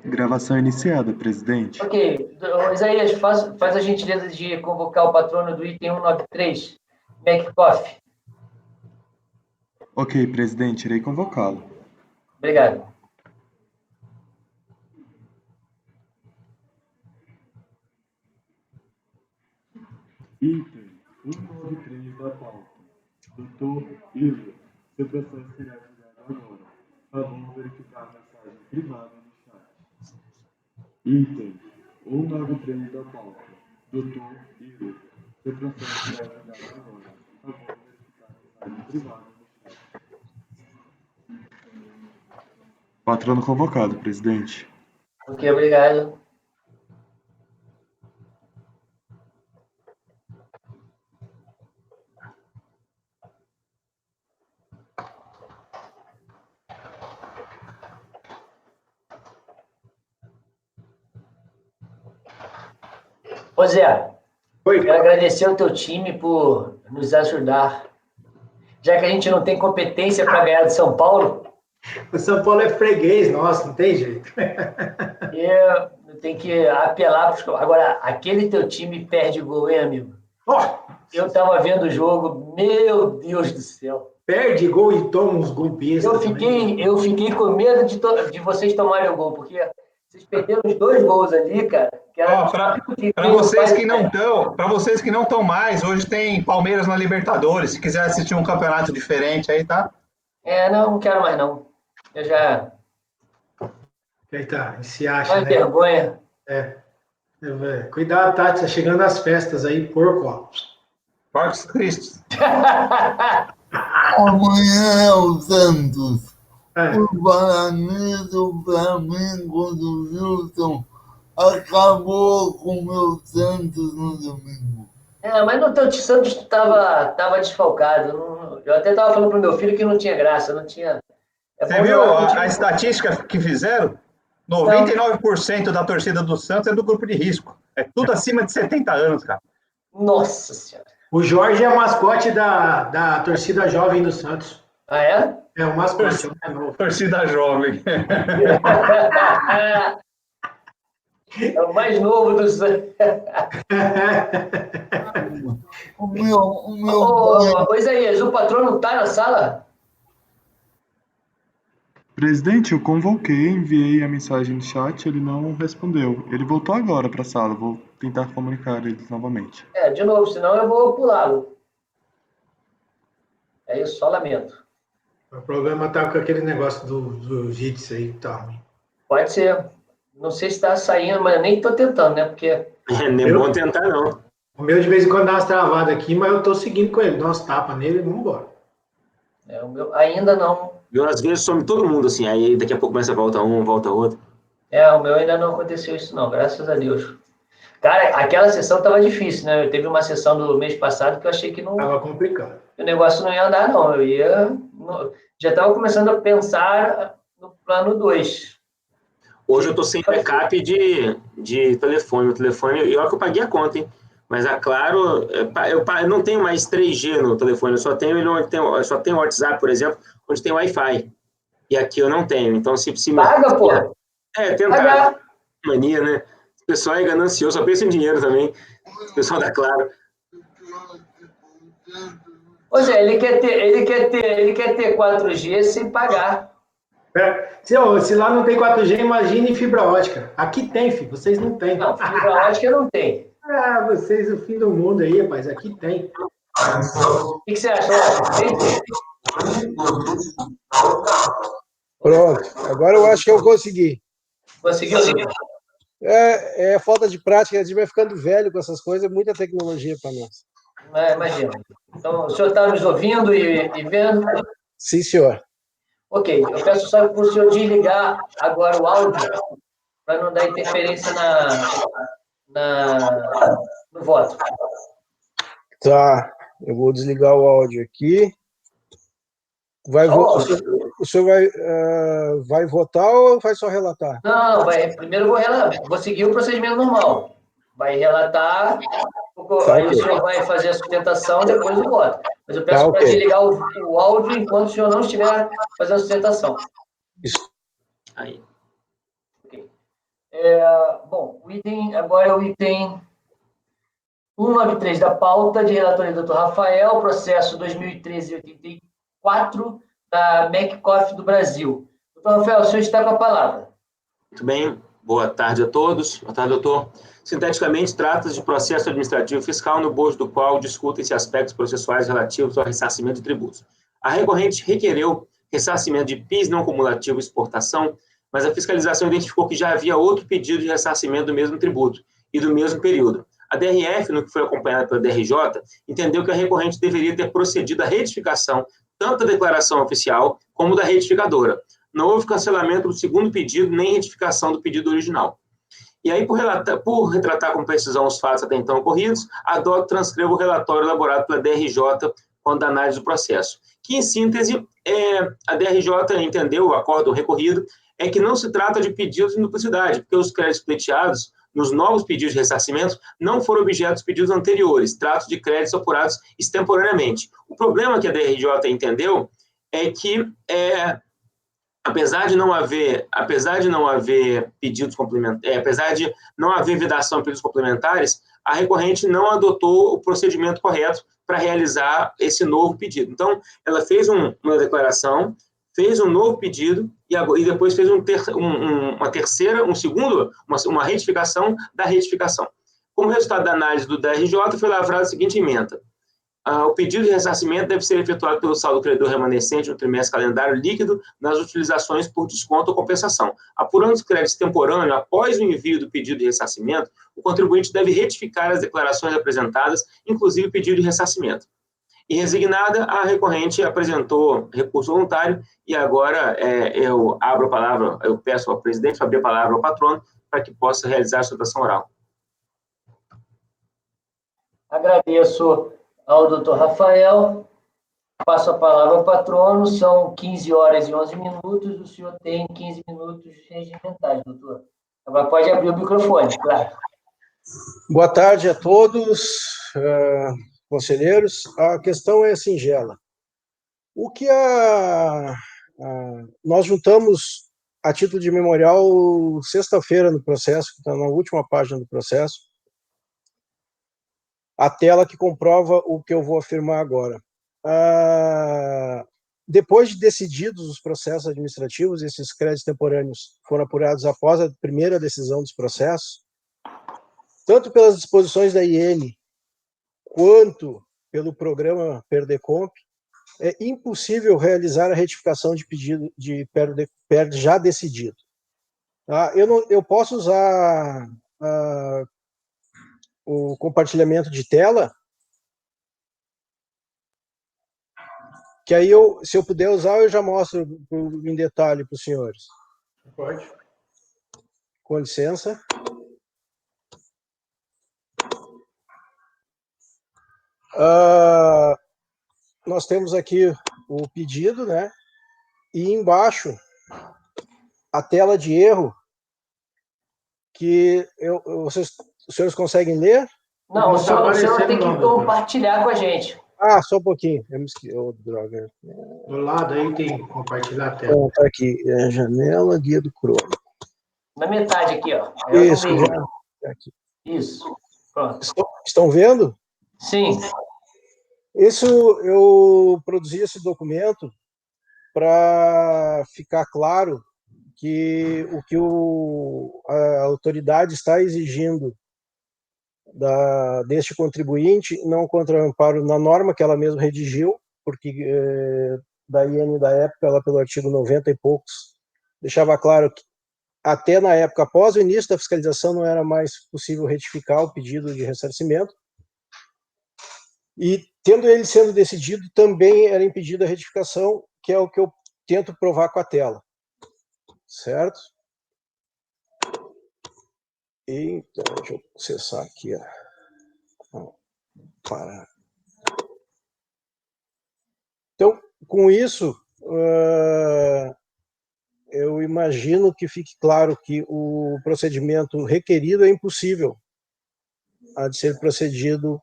Gravação iniciada, presidente. Ok. Isaías, faz a gentileza de convocar o patrono do item 193, McCoff. Ok, presidente, irei convocá-lo. Obrigado. Item 193 da pauta. Doutor Ivo, seu processo será julgado agora. Favor verificar a mensagem privada no chat. Item 193 da pauta. Doutor Ivo, seu processo será julgado agora. Favor verificar a mensagem privada no chat. Patrono convocado, presidente. Ok, obrigado. Ô Zé, Oi. quero agradecer ao teu time por nos ajudar. Já que a gente não tem competência para ganhar de São Paulo, O São Paulo é freguês, nossa, não tem jeito. eu tenho que apelar para os... Agora, aquele teu time perde gol, hein, amigo? Eu estava vendo o jogo, meu Deus do céu. Perde gol e toma uns gols bestas. Eu fiquei com medo de vocês tomarem o gol, porque vocês perderam os 2 gols ali, cara. Para vocês que não estão mais, hoje tem Palmeiras na Libertadores. Se quiser assistir um campeonato diferente aí, tá? Não quero mais não. Eu já... Eita, se acha, Olha né? vergonha. Cuidado, Tati, tá chegando as festas aí, porco, ó. Porcos Cristo. Amanhã é o Santos. É. O Paraná, o Flamengo do Wilson acabou com o meu Santos no domingo. Mas no teu Santos tava desfalcado. Eu até tava falando pro meu filho que não tinha graça, não tinha... Você viu a estatística que fizeram? 99% da torcida do Santos é do grupo de risco. É tudo acima de 70 anos, cara. Nossa Senhora. O Jorge é mascote da torcida jovem do Santos. Ah, é? É o mascote, é novo. Torcida jovem. É o mais novo do Santos. O meu Ô, Isaías, o patrono tá na sala? Presidente, eu convoquei, enviei a mensagem no chat, ele não respondeu. Ele voltou agora para a sala, vou tentar comunicar ele novamente. De novo, senão eu vou pulá-lo. É isso, só lamento. O problema tá com aquele negócio do Jitsi aí que tá ruim. Pode ser. Não sei se está saindo, mas eu nem estou tentando, né? Porque... Nem vou tentar, não. O meu de vez em quando dá umas travadas aqui, mas eu tô seguindo com ele. Dá umas tapas nele e vamos embora. O meu ainda não. Às vezes some todo mundo, assim, aí daqui a pouco começa a volta um, volta outro. O meu ainda não aconteceu isso, não, graças a Deus. Cara, aquela sessão estava difícil, né? Eu teve uma sessão do mês passado que eu achei que não... Tava complicado. O negócio não ia andar, não. Já estava começando a pensar no plano 2. Hoje eu tô sem backup de telefone. O telefone, e olha que eu paguei a conta, hein? Mas a Claro, eu não tenho mais 3G no telefone, eu só tenho o WhatsApp, por exemplo, onde tem Wi-Fi. E aqui eu não tenho. Então, se Paga, pô! tentar. Pagar. Mania, né? O pessoal é ganancioso, só pensa em dinheiro também. O pessoal da Claro. Ô, Zé, ele quer ter 4G sem pagar. Se lá não tem 4G, imagine fibra ótica. Aqui tem, filho. Vocês não têm. Não, fibra ótica não tem. Vocês, o fim do mundo aí, rapaz. Aqui tem. O que você achou? Pronto. Agora eu acho que eu consegui. Conseguiu? É falta de prática. A gente vai ficando velho com essas coisas. É muita tecnologia para nós. Imagina. Então, o senhor está nos ouvindo e vendo? Sim, senhor. Ok, eu peço só para o senhor desligar agora o áudio para não dar interferência no voto. Tá, eu vou desligar o áudio aqui. O senhor vai votar ou vai só relatar? Não, primeiro eu vou seguir o procedimento normal. Vai relatar, aí o senhor vai fazer a sustentação, depois o voto. Mas eu peço para desligar o áudio enquanto o senhor não estiver fazendo a sustentação. Isso. Aí. Okay. Bom, agora é o item 193 da pauta, de relatoria do Dr. Rafael, processo 2013-84 da MECCOF do Brasil. Dr. Rafael, o senhor está com a palavra. Muito bem, boa tarde a todos. Boa tarde, doutor. Sinteticamente, trata-se de processo administrativo fiscal no bojo do qual discutem-se aspectos processuais relativos ao ressarcimento de tributos. A recorrente requereu ressarcimento de PIS não cumulativo exportação, mas a fiscalização identificou que já havia outro pedido de ressarcimento do mesmo tributo e do mesmo período. A DRF, no que foi acompanhada pela DRJ, entendeu que a recorrente deveria ter procedido à retificação tanto da declaração oficial como da retificadora. Não houve cancelamento do segundo pedido, nem retificação do pedido original. E aí, por retratar com precisão os fatos até então ocorridos, a DOC transcreve o relatório elaborado pela DRJ quanto à análise do processo, que, em síntese, a DRJ entendeu, o acordo recorrido, é que não se trata de pedidos de duplicidade, porque os créditos pleiteados nos novos pedidos de ressarcimento não foram objeto dos pedidos anteriores, trata de créditos apurados extemporaneamente. O problema que a DRJ entendeu é que, apesar de não haver pedidos complementares, apesar de não haver vedação de pedidos complementares, a recorrente não adotou o procedimento correto para realizar esse novo pedido. Então, ela fez uma declaração, fez um novo pedido e depois fez uma retificação da retificação. Como resultado da análise do DRJ, foi lavrada a seguinte ementa. O pedido de ressarcimento deve ser efetuado pelo saldo credor remanescente no trimestre calendário líquido nas utilizações por desconto ou compensação. Apurando os créditos temporâneos após o envio do pedido de ressarcimento, o contribuinte deve retificar as declarações apresentadas, inclusive o pedido de ressarcimento. E resignada, a recorrente apresentou recurso voluntário e agora eu abro a palavra, eu peço ao presidente para abrir a palavra ao patrono para que possa realizar a sustentação oral. Agradeço ao doutor Rafael. Passo a palavra ao patrono. São 15 horas e 11 minutos. O senhor tem 15 minutos regimentais, doutor. Agora pode abrir o microfone, claro. Boa tarde a todos, conselheiros. A questão é singela. O que nós juntamos a título de memorial sexta-feira no processo, que está na última página do processo, a tela que comprova o que eu vou afirmar agora. Depois de decididos os processos administrativos, esses créditos temporâneos foram apurados após a primeira decisão dos processos, tanto pelas disposições da IN, quanto pelo programa Perdecomp, é impossível realizar a retificação de pedido de PERD já decidido. Eu posso usar o compartilhamento de tela, que aí, se eu puder usar, eu já mostro em detalhe para os senhores. Pode. Com licença. Nós temos aqui o pedido, né? E embaixo a tela de erro, que os senhores conseguem ler? Não, o senhor tem que compartilhar com a gente. Só um pouquinho. Droga. Do lado aí tem compartilhar a tela. Tá aqui, janela, guia do Chrome. Na metade aqui, ó. Isso, já. Aqui. Isso. Pronto. Estão vendo? Sim. Eu produzi esse documento para ficar claro que o que a autoridade está exigindo deste contribuinte não contra amparo na norma que ela mesma redigiu, porque da IN da época, ela pelo artigo 90 e poucos, deixava claro que até na época, após o início da fiscalização, não era mais possível retificar o pedido de ressarcimento, e tendo ele sendo decidido, também era impedida a retificação, que é o que eu tento provar com a tela. Certo? Então, deixa eu acessar aqui. Parar. Então, com isso, eu imagino que fique claro que o procedimento requerido é impossível de ser procedido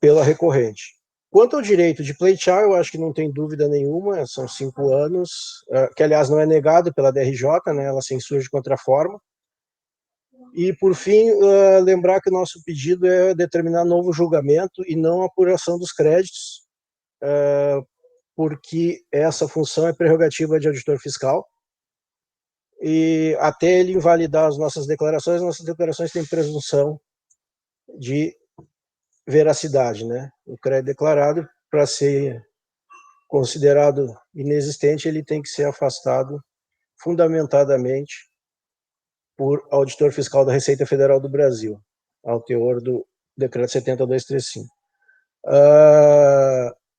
pela recorrente. Quanto ao direito de pleitear, eu acho que não tem dúvida nenhuma, são 5 anos, que aliás não é negado pela DRJ, né, ela se insurge contra a forma, E, por fim, lembrar que o nosso pedido é determinar novo julgamento e não apuração dos créditos, porque essa função é prerrogativa de auditor fiscal, e até ele invalidar as nossas declarações têm presunção de veracidade, né? O crédito declarado, para ser considerado inexistente, ele tem que ser afastado fundamentadamente por auditor fiscal da Receita Federal do Brasil, ao teor do decreto 70.235.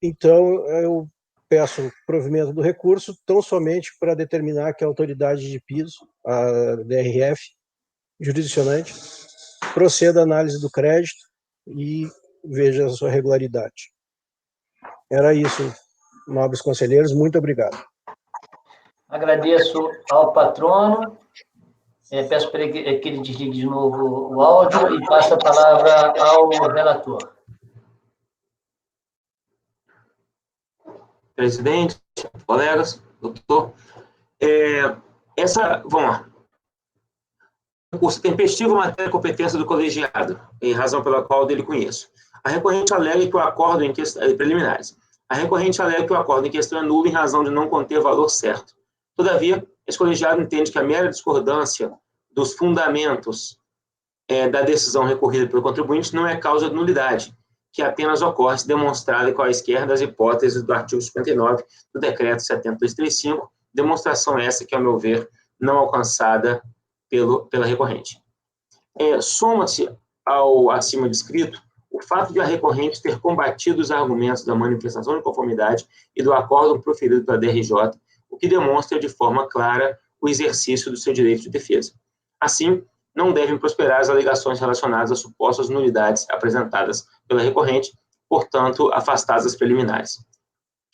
Então, eu peço provimento do recurso tão somente para determinar que a autoridade de piso, a DRF, jurisdicionante, proceda à análise do crédito e veja a sua regularidade. Era isso, nobres conselheiros, muito obrigado. Agradeço ao patrono, peço para que ele desligue de novo o áudio e passo a palavra ao relator. Presidente, colegas, doutor, vamos lá. Recurso tempestivo, matéria e competência do colegiado, em razão pela qual dele conheço. A recorrente alega que o acordo em questão, preliminares. A recorrente alega que o acordo em questão é nulo em razão de não conter valor certo. Todavia, esse colegiado entende que a mera discordância dos fundamentos da decisão recorrida pelo contribuinte não é causa de nulidade, que apenas ocorre se demonstrada quaisquer das hipóteses do artigo 59 do decreto 70.235, demonstração essa que, ao meu ver, não alcançada pela recorrente. Soma-se ao acima descrito o fato de a recorrente ter combatido os argumentos da manifestação de conformidade e do acórdão proferido pela DRJ, o que demonstra de forma clara o exercício do seu direito de defesa. Assim, não devem prosperar as alegações relacionadas às supostas nulidades apresentadas pela recorrente, portanto, afastadas as preliminares.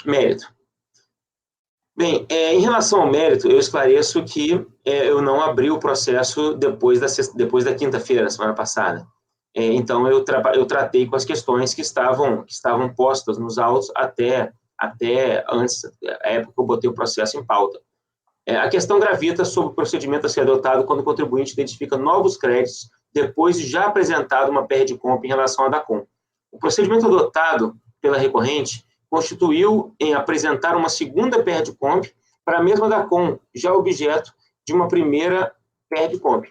Mérito. Bem, em relação ao mérito, eu esclareço que eu não abri o processo depois da quinta-feira, semana passada. Então, eu tratei com as questões que estavam postas nos autos até antes, a época que eu botei o processo em pauta. A questão gravita sobre o procedimento a ser adotado quando o contribuinte identifica novos créditos depois de já apresentado uma PER-de-comp em relação à DACOM. O procedimento adotado pela recorrente constituiu em apresentar uma segunda PER-de-comp para a mesma DACOM, já objeto de uma primeira PER-de-comp.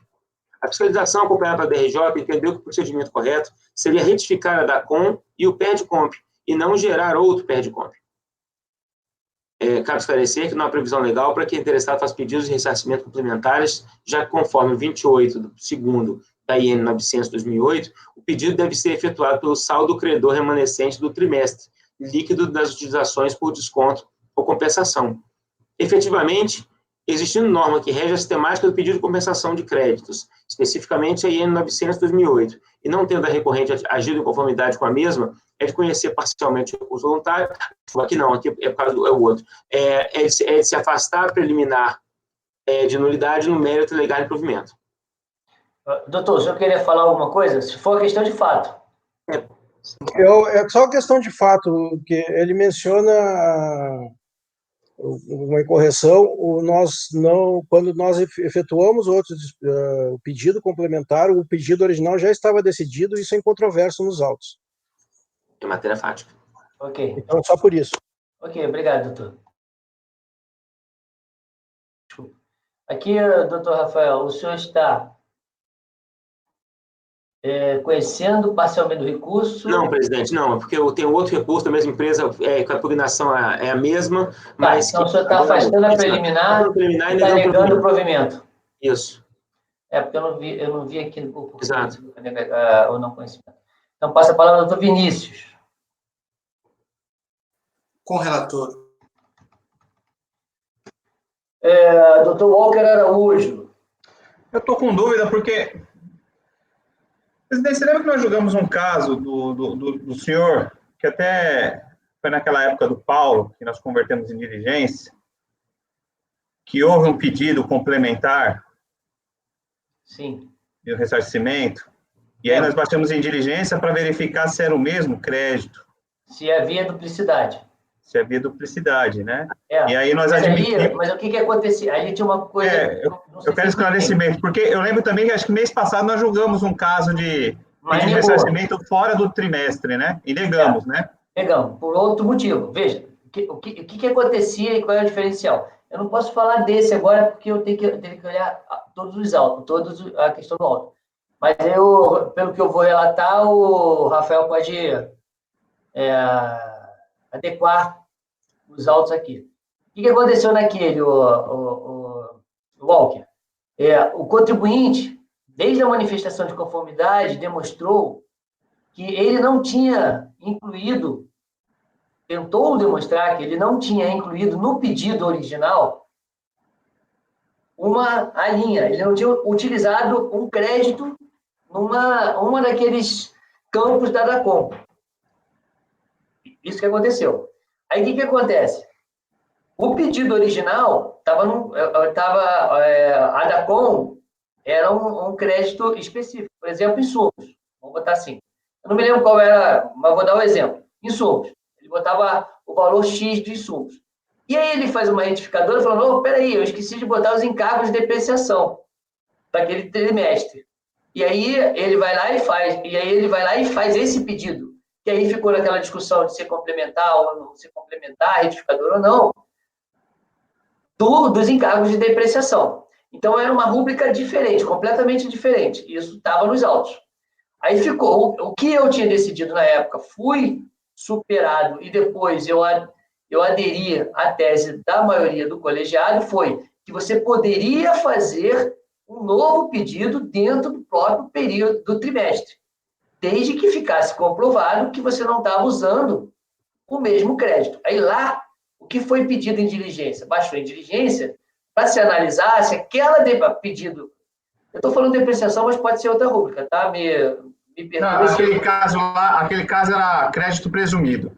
A fiscalização acompanhada pela DRJ entendeu que o procedimento correto seria retificar a DACOM e o PER-de-comp, e não gerar outro PER-de-comp. Cabe esclarecer que não há previsão legal para que o interessado faça pedidos de ressarcimento complementares, já que conforme 28 do segundo da IN 900/2008, o pedido deve ser efetuado pelo saldo credor remanescente do trimestre, líquido das utilizações por desconto ou compensação. Efetivamente, existindo norma que rege a sistemática do pedido de compensação de créditos, especificamente a IN 900/2008, e não tendo a recorrente agido em conformidade com a mesma, é de conhecer parcialmente o recurso voluntário, aqui não, aqui é por causa do outro, é de se afastar preliminar de nulidade no mérito legal de provimento. Doutor, o senhor queria falar alguma coisa? Se for questão de fato. É só questão de fato, que ele menciona uma incorreção, quando nós efetuamos o pedido complementar, o pedido original já estava decidido, isso é incontroverso nos autos. É matéria fática. Ok. Então, só por isso. Ok, obrigado, doutor. Aqui, doutor Rafael, o senhor está conhecendo parcialmente do recurso? Não, presidente, não, porque eu tenho outro recurso da mesma empresa, com a impugnação é a mesma, mas... Então, o senhor está afastando a preliminar e está negando o provimento. Isso. Porque eu não vi aqui o Exato. O não conhecimento. Então, passa a palavra ao doutor Vinícius. Com o relator. Doutor Walker Araújo. Eu estou com dúvida porque... Presidente, você lembra que nós julgamos um caso do senhor, que até foi naquela época do Paulo, que nós convertemos em diligência, que houve um pedido complementar Sim. de um ressarcimento, e aí nós batemos em diligência para verificar se era o mesmo crédito. Se havia duplicidade. se havia duplicidade, né? É, E aí nós mas admitimos... mas o que que acontecia? A gente tinha uma coisa... não sei eu quero se você esclarecimento, porque eu lembro também que acho que mês passado nós julgamos um caso de Mas pedido de negou. ressarcimento fora do trimestre, né? E negamos, né? Negamos, por outro motivo. Veja, o que acontecia e qual é o diferencial? Eu não posso falar desse agora, porque eu tenho que olhar todos os autos, a questão do auto. Mas pelo que eu vou relatar, o Rafael pode adequar os autos aqui. O que aconteceu naquele, o Walker? O contribuinte, desde a manifestação de conformidade, demonstrou que ele não tinha incluído, tentou demonstrar que ele não tinha incluído no pedido original a linha, ele não tinha utilizado um crédito uma daqueles campos da DACOM. Isso que aconteceu. Aí o que acontece? O pedido original a DACOM era um crédito específico, por exemplo, insumos. Vamos botar assim. Eu não me lembro qual era, mas vou dar um exemplo. Insumos. Ele botava o valor X de insumos. E aí ele faz uma retificadora falando, peraí, eu esqueci de botar os encargos de depreciação daquele trimestre. E aí ele vai lá e faz esse pedido. E aí ficou naquela discussão de ser complementar ou não ser complementar, retificador ou não, dos encargos de depreciação. Então era uma rúbrica diferente, completamente diferente. Isso estava nos autos. Aí ficou, o que eu tinha decidido na época, fui superado e depois eu aderi à tese da maioria do colegiado, foi que você poderia fazer um novo pedido dentro do próprio período do trimestre, desde que ficasse comprovado que você não estava usando o mesmo crédito. Aí lá, o que foi pedido em diligência? Baixou em diligência para se analisar se aquela pedido... Eu estou falando de depreciação, mas pode ser outra rúbrica, tá? Me perdoe. Aquele caso era crédito presumido.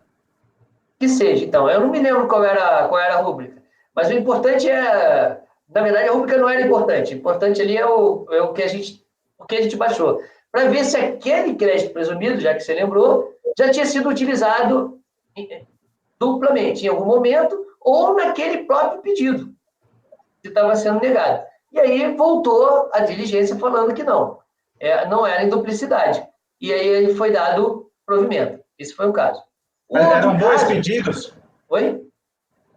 Que seja, então. Eu não me lembro qual era a rúbrica. Mas o importante é... Na verdade, a rúbrica não era importante. O importante ali é o que a gente baixou. Para ver se aquele crédito presumido, já que você lembrou, já tinha sido utilizado duplamente, em algum momento, ou naquele próprio pedido que estava sendo negado. E aí voltou a diligência falando que não. Não era em duplicidade. E aí ele foi dado provimento. Esse foi o caso. Mas eram dois pedidos? Oi?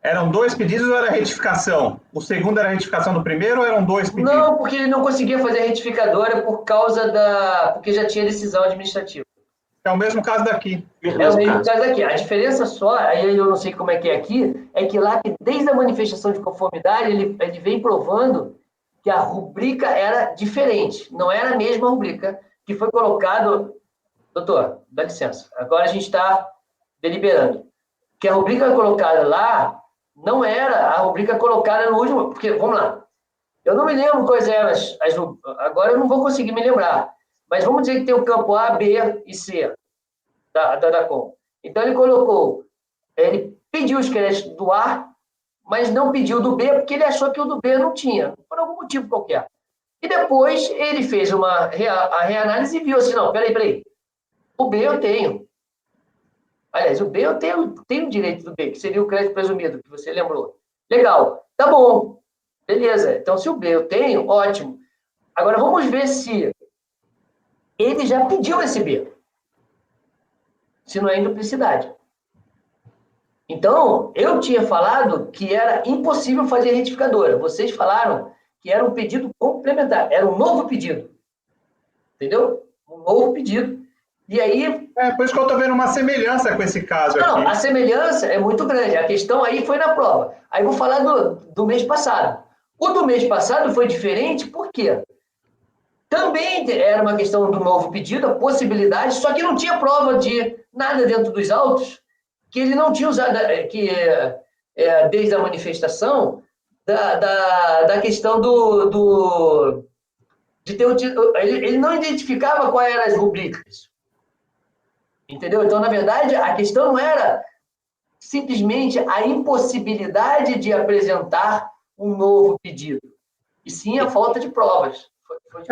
Eram dois pedidos ou era retificação? O segundo era retificação do primeiro ou eram dois pedidos? Não, porque ele não conseguia fazer a retificadora porque já tinha decisão administrativa. É o mesmo caso daqui. É o mesmo caso daqui. A diferença só, aí eu não sei como é que é aqui, é que lá, desde a manifestação de conformidade, ele vem provando que a rubrica era diferente, não era a mesma rubrica que foi colocado... Doutor, dá licença, agora a gente está deliberando. Que a rubrica colocada lá não era a rubrica colocada no último... Porque, vamos lá, eu não me lembro quais eram agora eu não vou conseguir me lembrar, mas vamos dizer que tem o campo A, B e C da DACOM. Então, ele pediu os créditos do A, mas não pediu do B, porque ele achou que o do B não tinha, por algum motivo qualquer. E depois ele fez a reanálise e viu assim, não, peraí, o B eu tenho. Aliás, o B eu tenho o direito do B, que seria o crédito presumido, que você lembrou. Legal, tá bom, beleza. Então, se o B eu tenho, ótimo. Agora, vamos ver se ele já pediu esse B. Se não é em duplicidade. Então, eu tinha falado que era impossível fazer retificadora. Vocês falaram que era um pedido complementar. Era um novo pedido. Entendeu? Um novo pedido. E aí... Por isso que eu estou vendo uma semelhança com esse caso aqui. Não, a semelhança é muito grande. A questão aí foi na prova. Aí vou falar do mês passado. O do mês passado foi diferente, por quê? Também era uma questão do novo pedido, a possibilidade, só que não tinha prova de nada dentro dos autos, que ele não tinha usado, desde a manifestação, da questão de ter ele não identificava quais eram as rubricas. Entendeu? Então, na verdade, a questão não era simplesmente a impossibilidade de apresentar um novo pedido, e sim a falta de provas. Foi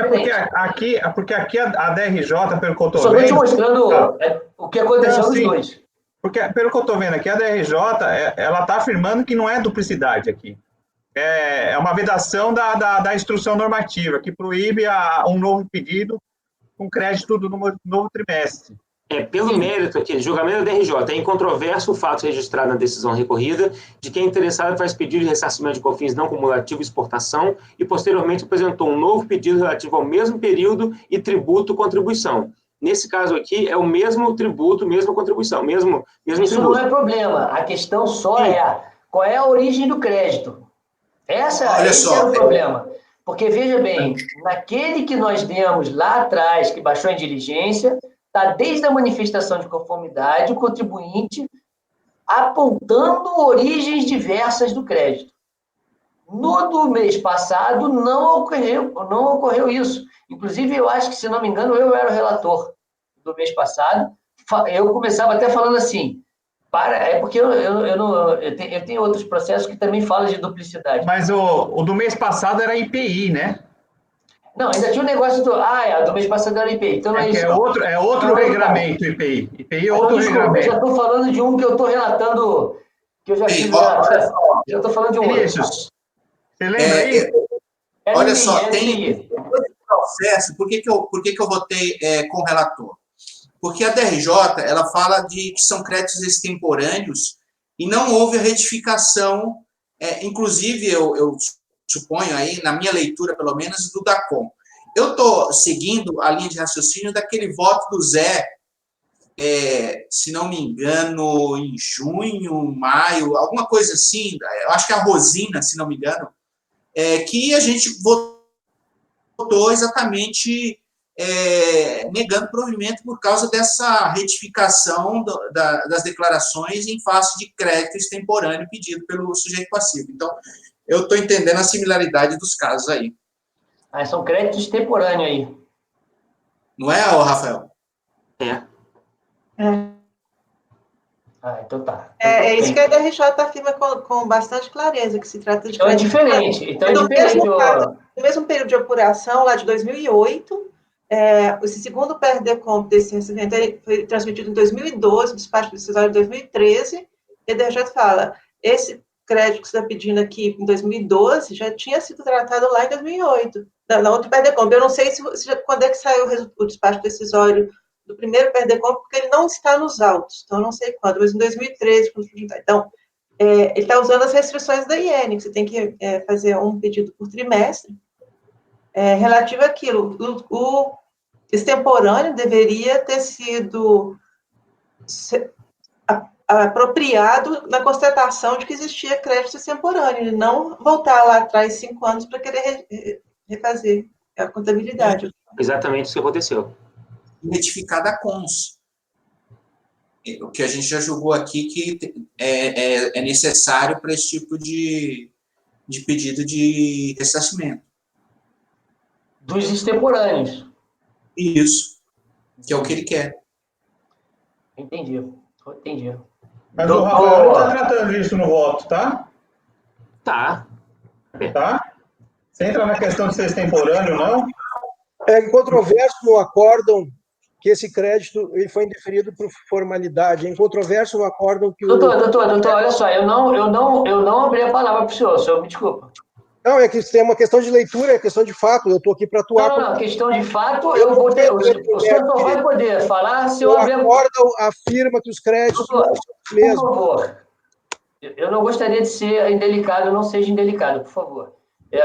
porque aqui a DRJ, pelo que eu estou vendo... Só estou te mostrando o que aconteceu nos dois. Porque, pelo que eu estou vendo aqui, a DRJ, ela está afirmando que não é duplicidade aqui. É uma vedação da instrução normativa, que proíbe um novo pedido com crédito do novo trimestre. Pelo mérito aqui, julgamento da DRJ, é incontroverso o fato registrado na decisão recorrida de que a interessada faz pedido de ressarcimento de COFINS não cumulativo exportação e posteriormente apresentou um novo pedido relativo ao mesmo período e tributo contribuição. Nesse caso aqui, é o mesmo tributo, mesma contribuição, mesmo Isso tributo. não é problema. A questão só é qual é a origem do crédito. Esse era o problema. Porque, veja bem, naquele que nós demos lá atrás, que baixou em diligência, está desde a manifestação de conformidade, o contribuinte apontando origens diversas do crédito. No do mês passado, não ocorreu isso. Inclusive, eu acho que, se não me engano, eu era o relator do mês passado. Eu começava até falando assim, porque eu tenho outros processos que também falam de duplicidade. Mas o do mês passado era IPI, né? Não, ainda tinha um negócio do mês passado era IPI. Então não é isso. É outro regramento IPI. IPI é outro regramento. Eu já estou falando de um que eu estou relatando, que eu já tive. Já estou falando de um Vinícius, você lembra aí? Olha só, tem esse processo. Por que eu votei com o relator? Porque a DRJ, ela fala que são créditos extemporâneos e não houve a retificação, inclusive, eu suponho aí, na minha leitura, pelo menos, do DACOM. Eu estou seguindo a linha de raciocínio daquele voto do Zé, se não me engano, em junho, maio, alguma coisa assim, eu acho que a Rosina, se não me engano, que a gente votou exatamente negando provimento por causa dessa retificação das declarações em face de crédito extemporâneo pedido pelo sujeito passivo. Então, eu estou entendendo a similaridade dos casos aí. São créditos extemporâneos aí. Não é, Rafael? Então tá. É isso que a DRJ afirma com bastante clareza, que se trata de Então crédito. É diferente. Então no mesmo período de apuração, lá de 2008, esse segundo PRDCOMP desse recebimento foi transmitido em 2012, despacho decisório de 2013, e a DRJ fala, esse crédito que você está pedindo aqui em 2012 já tinha sido tratado lá em 2008, na outra PRDCOMP. Eu não sei quando é que saiu o despacho decisório do primeiro PRDCOMP, porque ele não está nos autos, então eu não sei quando, mas em 2013, então, ele está usando as restrições da IN, que você tem que fazer um pedido por trimestre, relativo àquilo. O extemporâneo deveria ter sido apropriado na constatação de que existia crédito extemporâneo, e não voltar lá atrás 5 anos para querer refazer a contabilidade. Exatamente isso que aconteceu. Retificar da CONS. O que a gente já julgou aqui que é necessário para esse tipo de pedido de ressarcimento. Dos extemporâneos. Isso. Que é o que ele quer. Entendi. Mas o Rafael não está tratando disso no voto, tá? Tá. Você entra na questão de ser extemporâneo, não? É incontroverso no acórdão que esse crédito ele foi indeferido por formalidade. É incontroverso no acórdão que Doutor, olha só, eu não abri a palavra para o senhor me desculpa. Não, é que tem uma questão de leitura, é questão de fato, eu estou aqui para atuar. Não, questão de fato, eu vou ter, o senhor não vai poder falar se eu abrir a... O acórdão afirma que os créditos doutor, não são os mesmos. por favor, eu não gostaria de ser indelicado, não seja indelicado, por favor.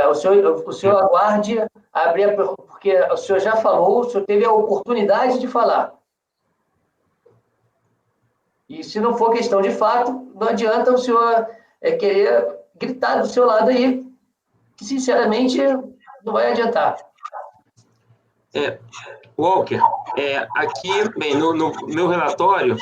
O senhor aguarde abrir, porque o senhor já falou, o senhor teve a oportunidade de falar. E se não for questão de fato, não adianta o senhor querer gritar do seu lado aí, que sinceramente não vai adiantar. Walker, aqui, bem, no meu relatório,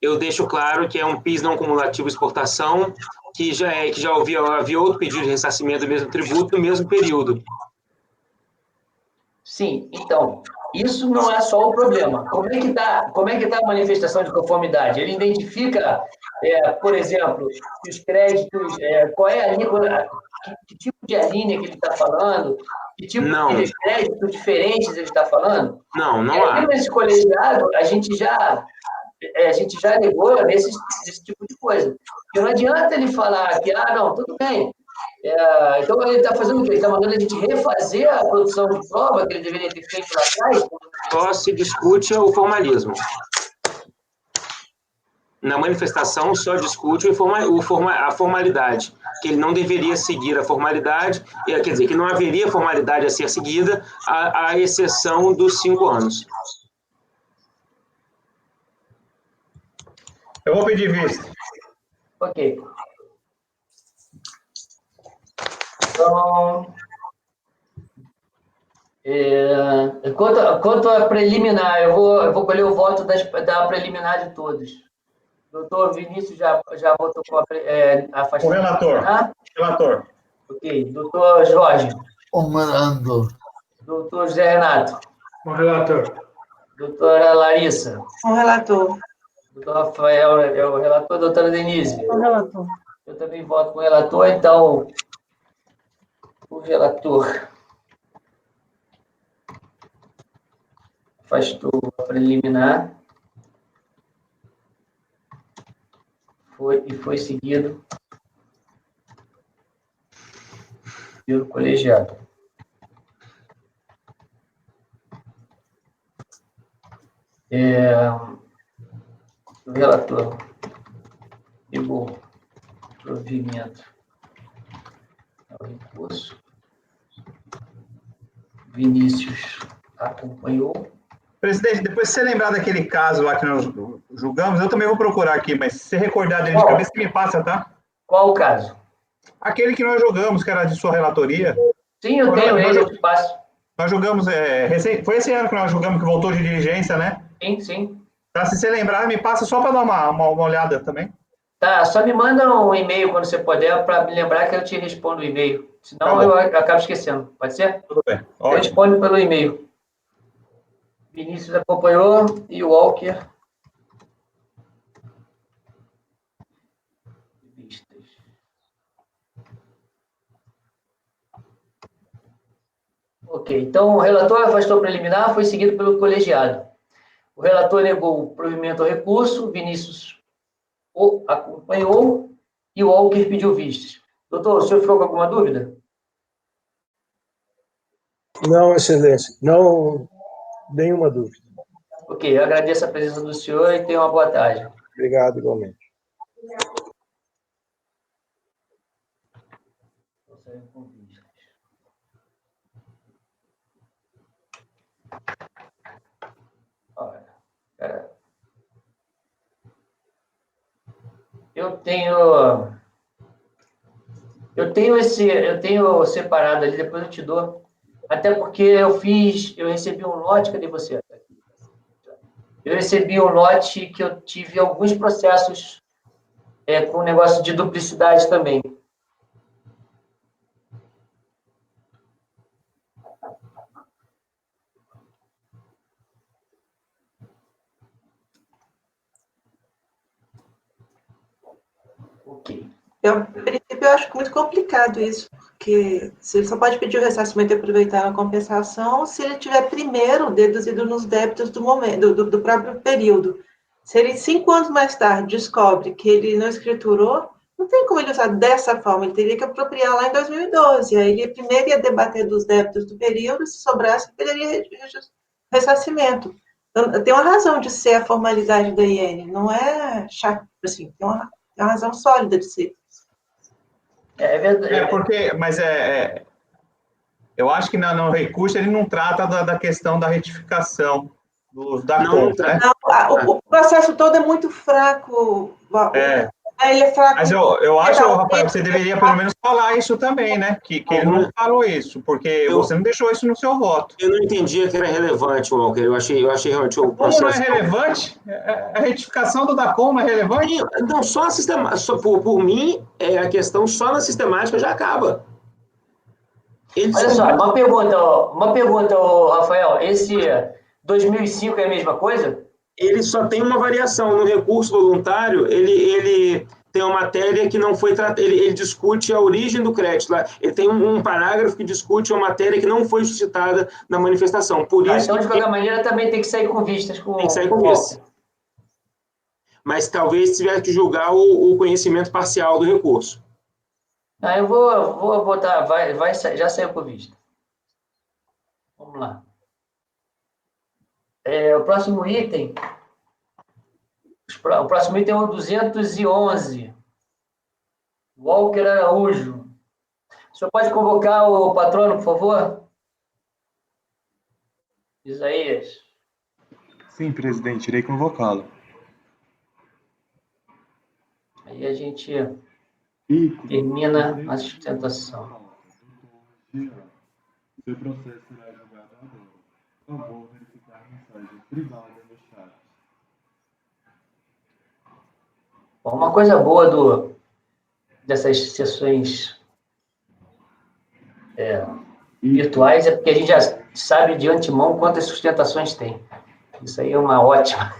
eu deixo claro que é um PIS não cumulativo exportação, que já havia outro pedido de ressarcimento do mesmo tributo no mesmo período. Sim, então, isso não é só o problema. Como é que tá a manifestação de conformidade? Ele identifica, por exemplo, os créditos, qual é a linha, que tipo de linha que ele está falando, que tipo de créditos diferentes ele está falando? Não há. Aqui nesse colegiado, a gente já a gente já negou nesse tipo de coisa. Porque não adianta ele falar que, não, tudo bem. Então, ele está fazendo o quê? Ele está mandando a gente refazer a produção de prova que ele deveria ter feito lá atrás? Só se discute o formalismo. Na manifestação, só discute a formalidade, que ele não deveria seguir a formalidade, quer dizer, que não haveria formalidade a ser seguida, à exceção dos 5 anos. Eu vou pedir vista. Ok. Então, quanto a preliminar, eu vou colher o voto da preliminar de todos. Doutor Vinícius já votou com a faixa. O relator. Relator. Ok. Doutor Jorge. O relator. Doutor José Renato. O relator. Doutora Larissa. O relator. Doutor Rafael é o relator. Doutora Denise. O relator. Eu também voto com o relator, então o relator afastou a preliminar. Foi seguido pelo colegiado. O relator pegou provimento ao recurso. Vinícius acompanhou. Presidente, depois se você lembrar daquele caso lá que nós julgamos, eu também vou procurar aqui, mas se você recordar dele de cabeça, me passa, tá? Qual o caso? Aquele que nós julgamos, que era de sua relatoria. Sim, eu tenho ele, eu te passo. Nós julgamos, foi esse ano que nós julgamos que voltou de diligência, né? Sim, sim. Tá, se você lembrar, me passa só para dar uma olhada também. Tá, só me manda um e-mail quando você puder, para me lembrar que eu te respondo o e-mail. Senão Tá eu acabo esquecendo. Pode ser? Tudo bem. Eu respondo pelo e-mail. Vinícius acompanhou e o Walker. Ok, então o relator afastou preliminar, foi seguido pelo colegiado. O relator negou o provimento ao recurso, Vinícius o acompanhou e o Walker pediu vistas. Doutor, o senhor ficou com alguma dúvida? Não, excelência, não, nenhuma dúvida. Ok, eu agradeço a presença do senhor e tenha uma boa tarde. Obrigado, igualmente. Olha, eu tenho separado ali, depois eu te dou. Até porque eu recebi um lote, cadê você? Eu recebi um lote que eu tive alguns processos com negócio de duplicidade também. Ok. A princípio, eu acho muito complicado isso, porque ele só pode pedir o ressarcimento e aproveitar a compensação se ele tiver primeiro deduzido nos débitos do momento, do próprio período. Se ele, 5 anos mais tarde, descobre que ele não escriturou, não tem como ele usar dessa forma, ele teria que apropriar lá em 2012, aí ele primeiro ia debater dos débitos do período, se sobrasse, ele teria ressarcimento. Então, tem uma razão de ser a formalidade da IN, não é chato, assim, tem uma razão sólida de ser. É verdade. Mas eu acho que no recurso ele não trata da questão da retificação da conta, né? Não, o processo todo é muito fraco. Ele é fraco. Mas eu acho, Rafael, que você deveria pelo menos falar isso também, né? Que ele não falou isso, porque você não deixou isso no seu voto. Eu não entendia que era relevante, Walker. Eu achei realmente o processo... Como não é relevante? A retificação do DACOM não é relevante? Não, por mim, a questão só na sistemática já acaba. Olha só, uma pergunta, Rafael. Esse 2005 é a mesma coisa? Ele só tem uma variação. No recurso voluntário, ele tem uma matéria que não foi tratada, ele discute a origem do crédito. Ele tem um parágrafo que discute uma matéria que não foi suscitada na manifestação. Por isso então, de qualquer maneira, também tem que sair com vistas. Tem que sair com vistas. mas talvez tiver que julgar o conhecimento parcial do recurso. Eu vou botar, já saiu por vista. Vamos lá. O próximo item é o 211. Walker Araújo. O senhor pode convocar o patrono, por favor? Isaías. Sim, presidente, irei convocá-lo. Aí a gente Item termina a sustentação. Seu processo será julgado agora. Por favor, verificar a mensagem privada no chat. Bom, uma coisa boa dessas sessões virtuais é porque a gente já sabe de antemão quantas sustentações tem. Isso aí é uma ótima.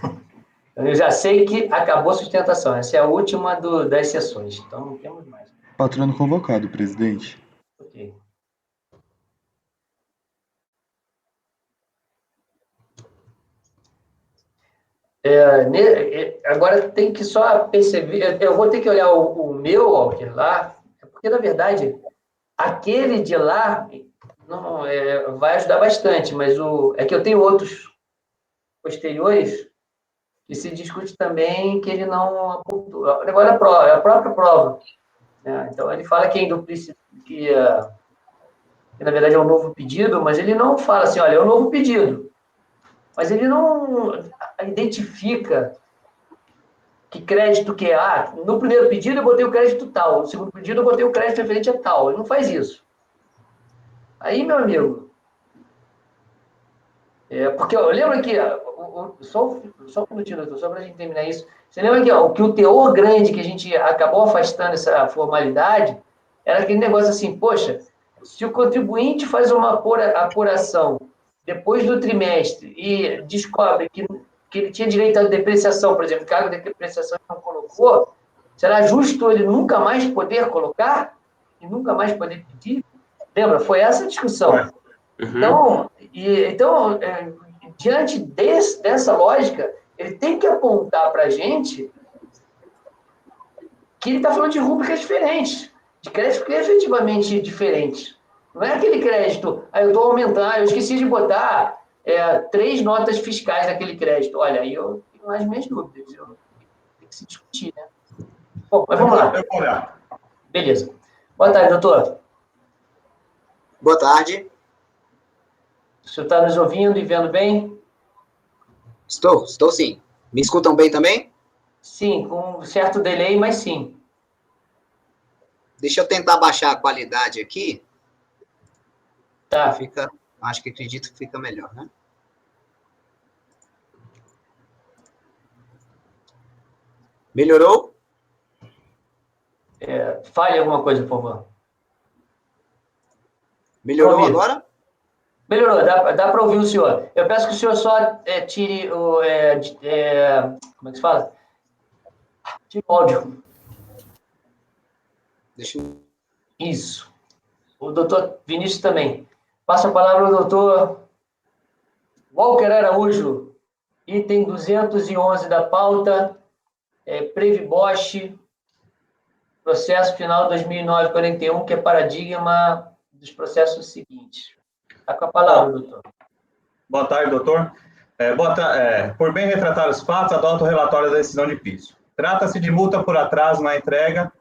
Eu já sei que acabou a sustentação. Essa é a última das sessões. Então, não temos mais. Patrono convocado, presidente. Ok. Agora tem que só perceber. Eu vou ter que olhar o meu Walker lá, porque, na verdade, aquele de lá não, vai ajudar bastante, mas é que eu tenho outros posteriores que se discute também que ele não apontou. Agora é a própria prova. Né? Então, ele fala que é induplícito, que na verdade é um novo pedido, mas ele não fala assim, olha, é um novo pedido. Mas ele não identifica que crédito que é. No primeiro pedido eu botei o crédito tal, no segundo pedido eu botei o crédito referente a tal. Ele não faz isso. Aí, meu amigo, porque lembra que, só um minutinho, só para a gente terminar isso, você lembra que o teor grande que a gente acabou afastando essa formalidade era aquele negócio assim, poxa, se o contribuinte faz uma apuração depois do trimestre e descobre que ele tinha direito à depreciação, por exemplo, cargo de depreciação que não colocou, será justo ele nunca mais poder colocar e nunca mais poder pedir? Lembra? Foi essa a discussão. Uhum. Então, diante dessa lógica, ele tem que apontar para a gente que ele está falando de rúbricas diferentes, de créditos que efetivamente diferentes. Não é aquele crédito, eu estou aumentando, eu esqueci de botar 3 notas fiscais naquele crédito. Olha, aí eu tenho as minhas dúvidas, tem que se discutir, né? Bom, mas vamos lá. Eu vou olhar. Beleza. Boa tarde, doutor. Boa tarde. O senhor está nos ouvindo e vendo bem? Estou sim. Me escutam bem também? Sim, com um certo delay, mas sim. Deixa eu tentar baixar a qualidade aqui. Tá. Acredito que fica melhor, né? Melhorou? Fale alguma coisa, por favor. Melhorou agora? Melhorou, dá para ouvir o senhor. Eu peço que o senhor só tire o... como é que se fala? Tire o áudio. Deixa eu... Isso. O doutor Vinícius também. Passo a palavra ao doutor Walker Araújo, item 211 da pauta, Previbosch, processo final 2009-41, que é paradigma dos processos seguintes. Está com a palavra, doutor. Boa tarde, doutor. Por bem retratar os fatos, adoto o relatório da decisão de piso. Trata-se de multa por atraso na entrega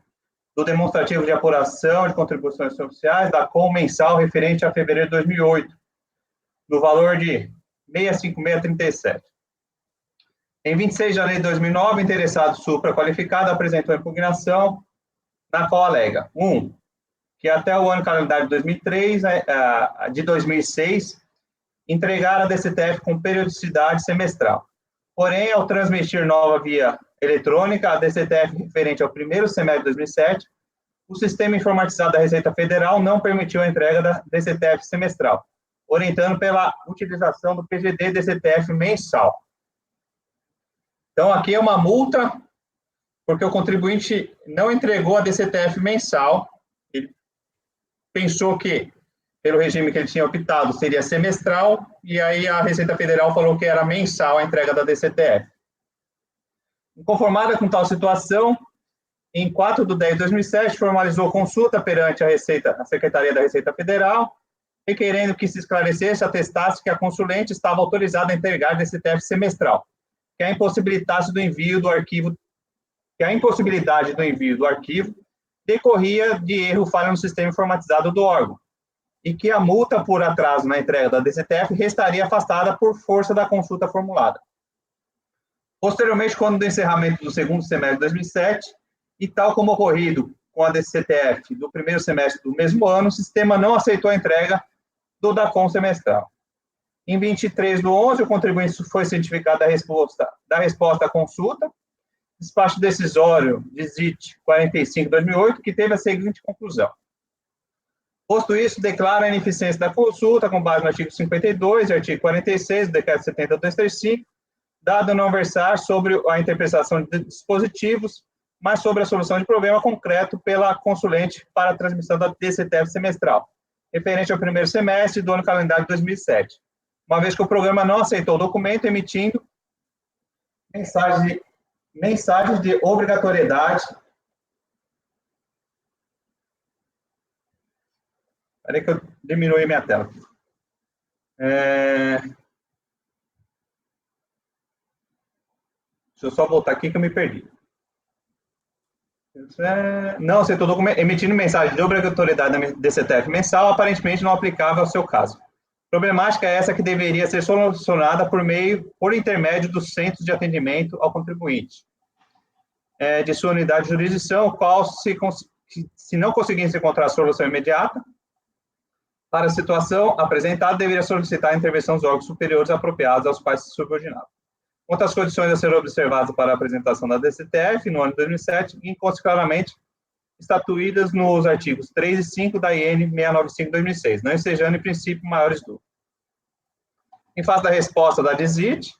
do demonstrativo de apuração de contribuições sociais da COM mensal referente a fevereiro de 2008, no valor de 656,37. Em 26 de janeiro de 2009, o interessado supraqualificado apresentou impugnação na qual alega 1. Que até o ano calendário de 2006, entregar a DCTF com periodicidade semestral. Porém, ao transmitir nova via eletrônica, a DCTF referente ao primeiro semestre de 2007, o sistema informatizado da Receita Federal não permitiu a entrega da DCTF semestral, orientando pela utilização do PGD DCTF mensal. Então, aqui é uma multa, porque o contribuinte não entregou a DCTF mensal, ele pensou que, pelo regime que ele tinha optado, seria semestral, e aí a Receita Federal falou que era mensal a entrega da DCTF. Inconformada com tal situação, em 4/10/2007, formalizou consulta perante a Secretaria da Receita Federal, requerendo que se esclarecesse, atestasse que a consulente estava autorizada a entregar DCTF semestral, que a impossibilidade do envio do arquivo decorria de erro falha no sistema informatizado do órgão, e que a multa por atraso na entrega da DCTF restaria afastada por força da consulta formulada. Posteriormente, quando do encerramento do segundo semestre de 2007, e tal como ocorrido com a DCTF do primeiro semestre do mesmo ano, o sistema não aceitou a entrega do DACOM semestral. Em 23/11, o contribuinte foi cientificado da resposta à consulta, despacho decisório DISIT 45/2008, que teve a seguinte conclusão. Posto isso, declara a ineficiência da consulta com base no artigo 52 e artigo 46 do Decreto 70.235, dado não versar sobre a interpretação de dispositivos, mas sobre a solução de problema concreto pela consulente para a transmissão da DCTF semestral, referente ao primeiro semestre do ano calendário de 2007, uma vez que o programa não aceitou o documento, emitindo mensagens de obrigatoriedade. Espera aí que eu diminui minha tela. Deixa eu só voltar aqui que eu me perdi. Não aceitou o documento, emitindo mensagem de obrigatoriedade da DCTF mensal, aparentemente não aplicável ao seu caso. Problemática é essa que deveria ser solucionada por intermédio dos centros de atendimento ao contribuinte, de sua unidade de jurisdição, o qual, se não conseguisse encontrar a solução imediata para a situação apresentada, deveria solicitar a intervenção dos órgãos superiores apropriados aos quais se subordinava. Quanto às condições a serem observadas para a apresentação da DCTF no ano de 2007, encontram claramente estatuídas nos artigos 3 e 5 da IN 695/2006, não ensejando, em princípio, maiores dúvidas. Em face da resposta da DISIT,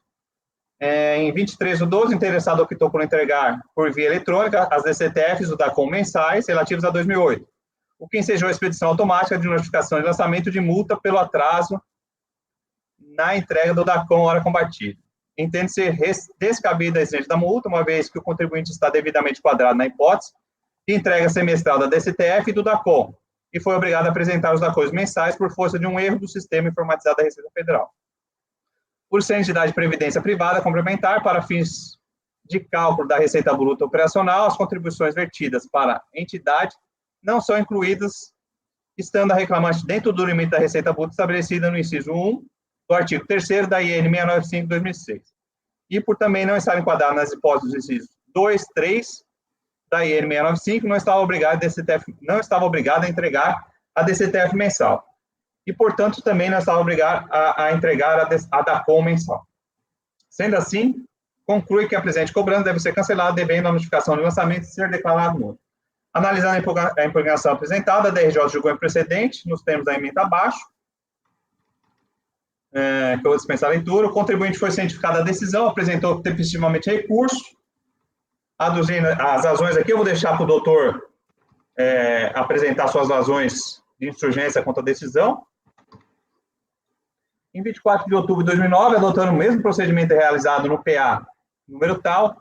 em 23/12, o interessado optou por entregar por via eletrônica as DCTFs do DACOM mensais relativos a 2008, o que ensejou a expedição automática de notificação de lançamento de multa pelo atraso na entrega do DACOM hora combatida. Entende-se descabida a exigência da multa, uma vez que o contribuinte está devidamente quadrado na hipótese de entrega semestral da DCTF e do DACOM, e foi obrigado a apresentar os DACOMs mensais por força de um erro do sistema informatizado da Receita Federal. Por ser entidade de previdência privada complementar, para fins de cálculo da receita bruta operacional, as contribuições vertidas para a entidade não são incluídas, estando a reclamante dentro do limite da receita bruta estabelecida no inciso 1 do artigo 3º da IN 695/2006, e por também não estar enquadrado nas hipóteses dos incisos 2, 3 da IN 695, não estava obrigado a entregar a DCTF mensal, e, portanto, também não estava obrigado a entregar a DACOM mensal. Sendo assim, conclui que a presente cobrança deve ser cancelada, devendo a notificação de lançamento ser declarado nulo. Analisando a impugnação apresentada, a DRJ julgou em precedente, nos termos da emenda abaixo, que eu vou dispensar a leitura, o contribuinte foi cientificado da decisão, apresentou tempestivamente recurso, aduzindo as razões aqui, eu vou deixar para o doutor apresentar suas razões de insurgência contra a decisão. Em 24 de outubro de 2009, adotando o mesmo procedimento realizado no PA número tal,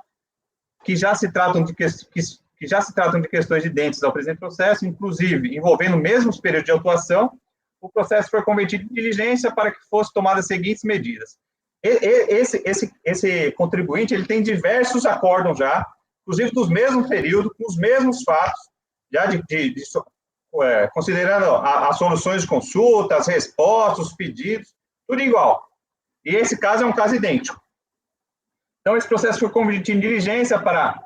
que já se tratam de questões idênticas ao presente processo, inclusive envolvendo o mesmo período de atuação, o processo foi convertido em diligência para que fossem tomadas as seguintes medidas. Esse contribuinte, ele tem diversos acórdãos já, inclusive dos mesmos períodos, com os mesmos fatos, já considerando as soluções de consulta, as respostas, os pedidos, tudo igual. E esse caso é um caso idêntico. Então, esse processo foi convertido em diligência para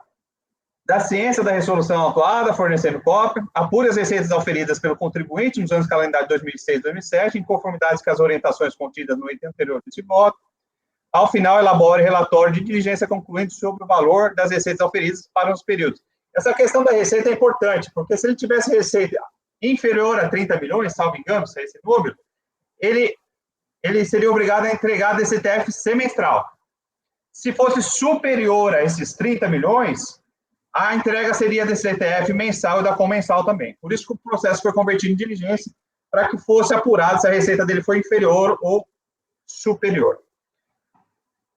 da ciência da resolução autuada, fornecendo cópia, apure as receitas auferidas pelo contribuinte nos anos calendários 2006 e 2007, em conformidade com as orientações contidas no item anterior desse voto. Ao final, elabore relatório de diligência concluinte sobre o valor das receitas auferidas para os períodos. Essa questão da receita é importante, porque se ele tivesse receita inferior a 30 milhões, salvo engano, se é esse número, ele seria obrigado a entregar a DCTF semestral. Se fosse superior a esses 30 milhões, a entrega seria DCTF mensal e da DACOM mensal também. Por isso que o processo foi convertido em diligência, para que fosse apurado se a receita dele foi inferior ou superior.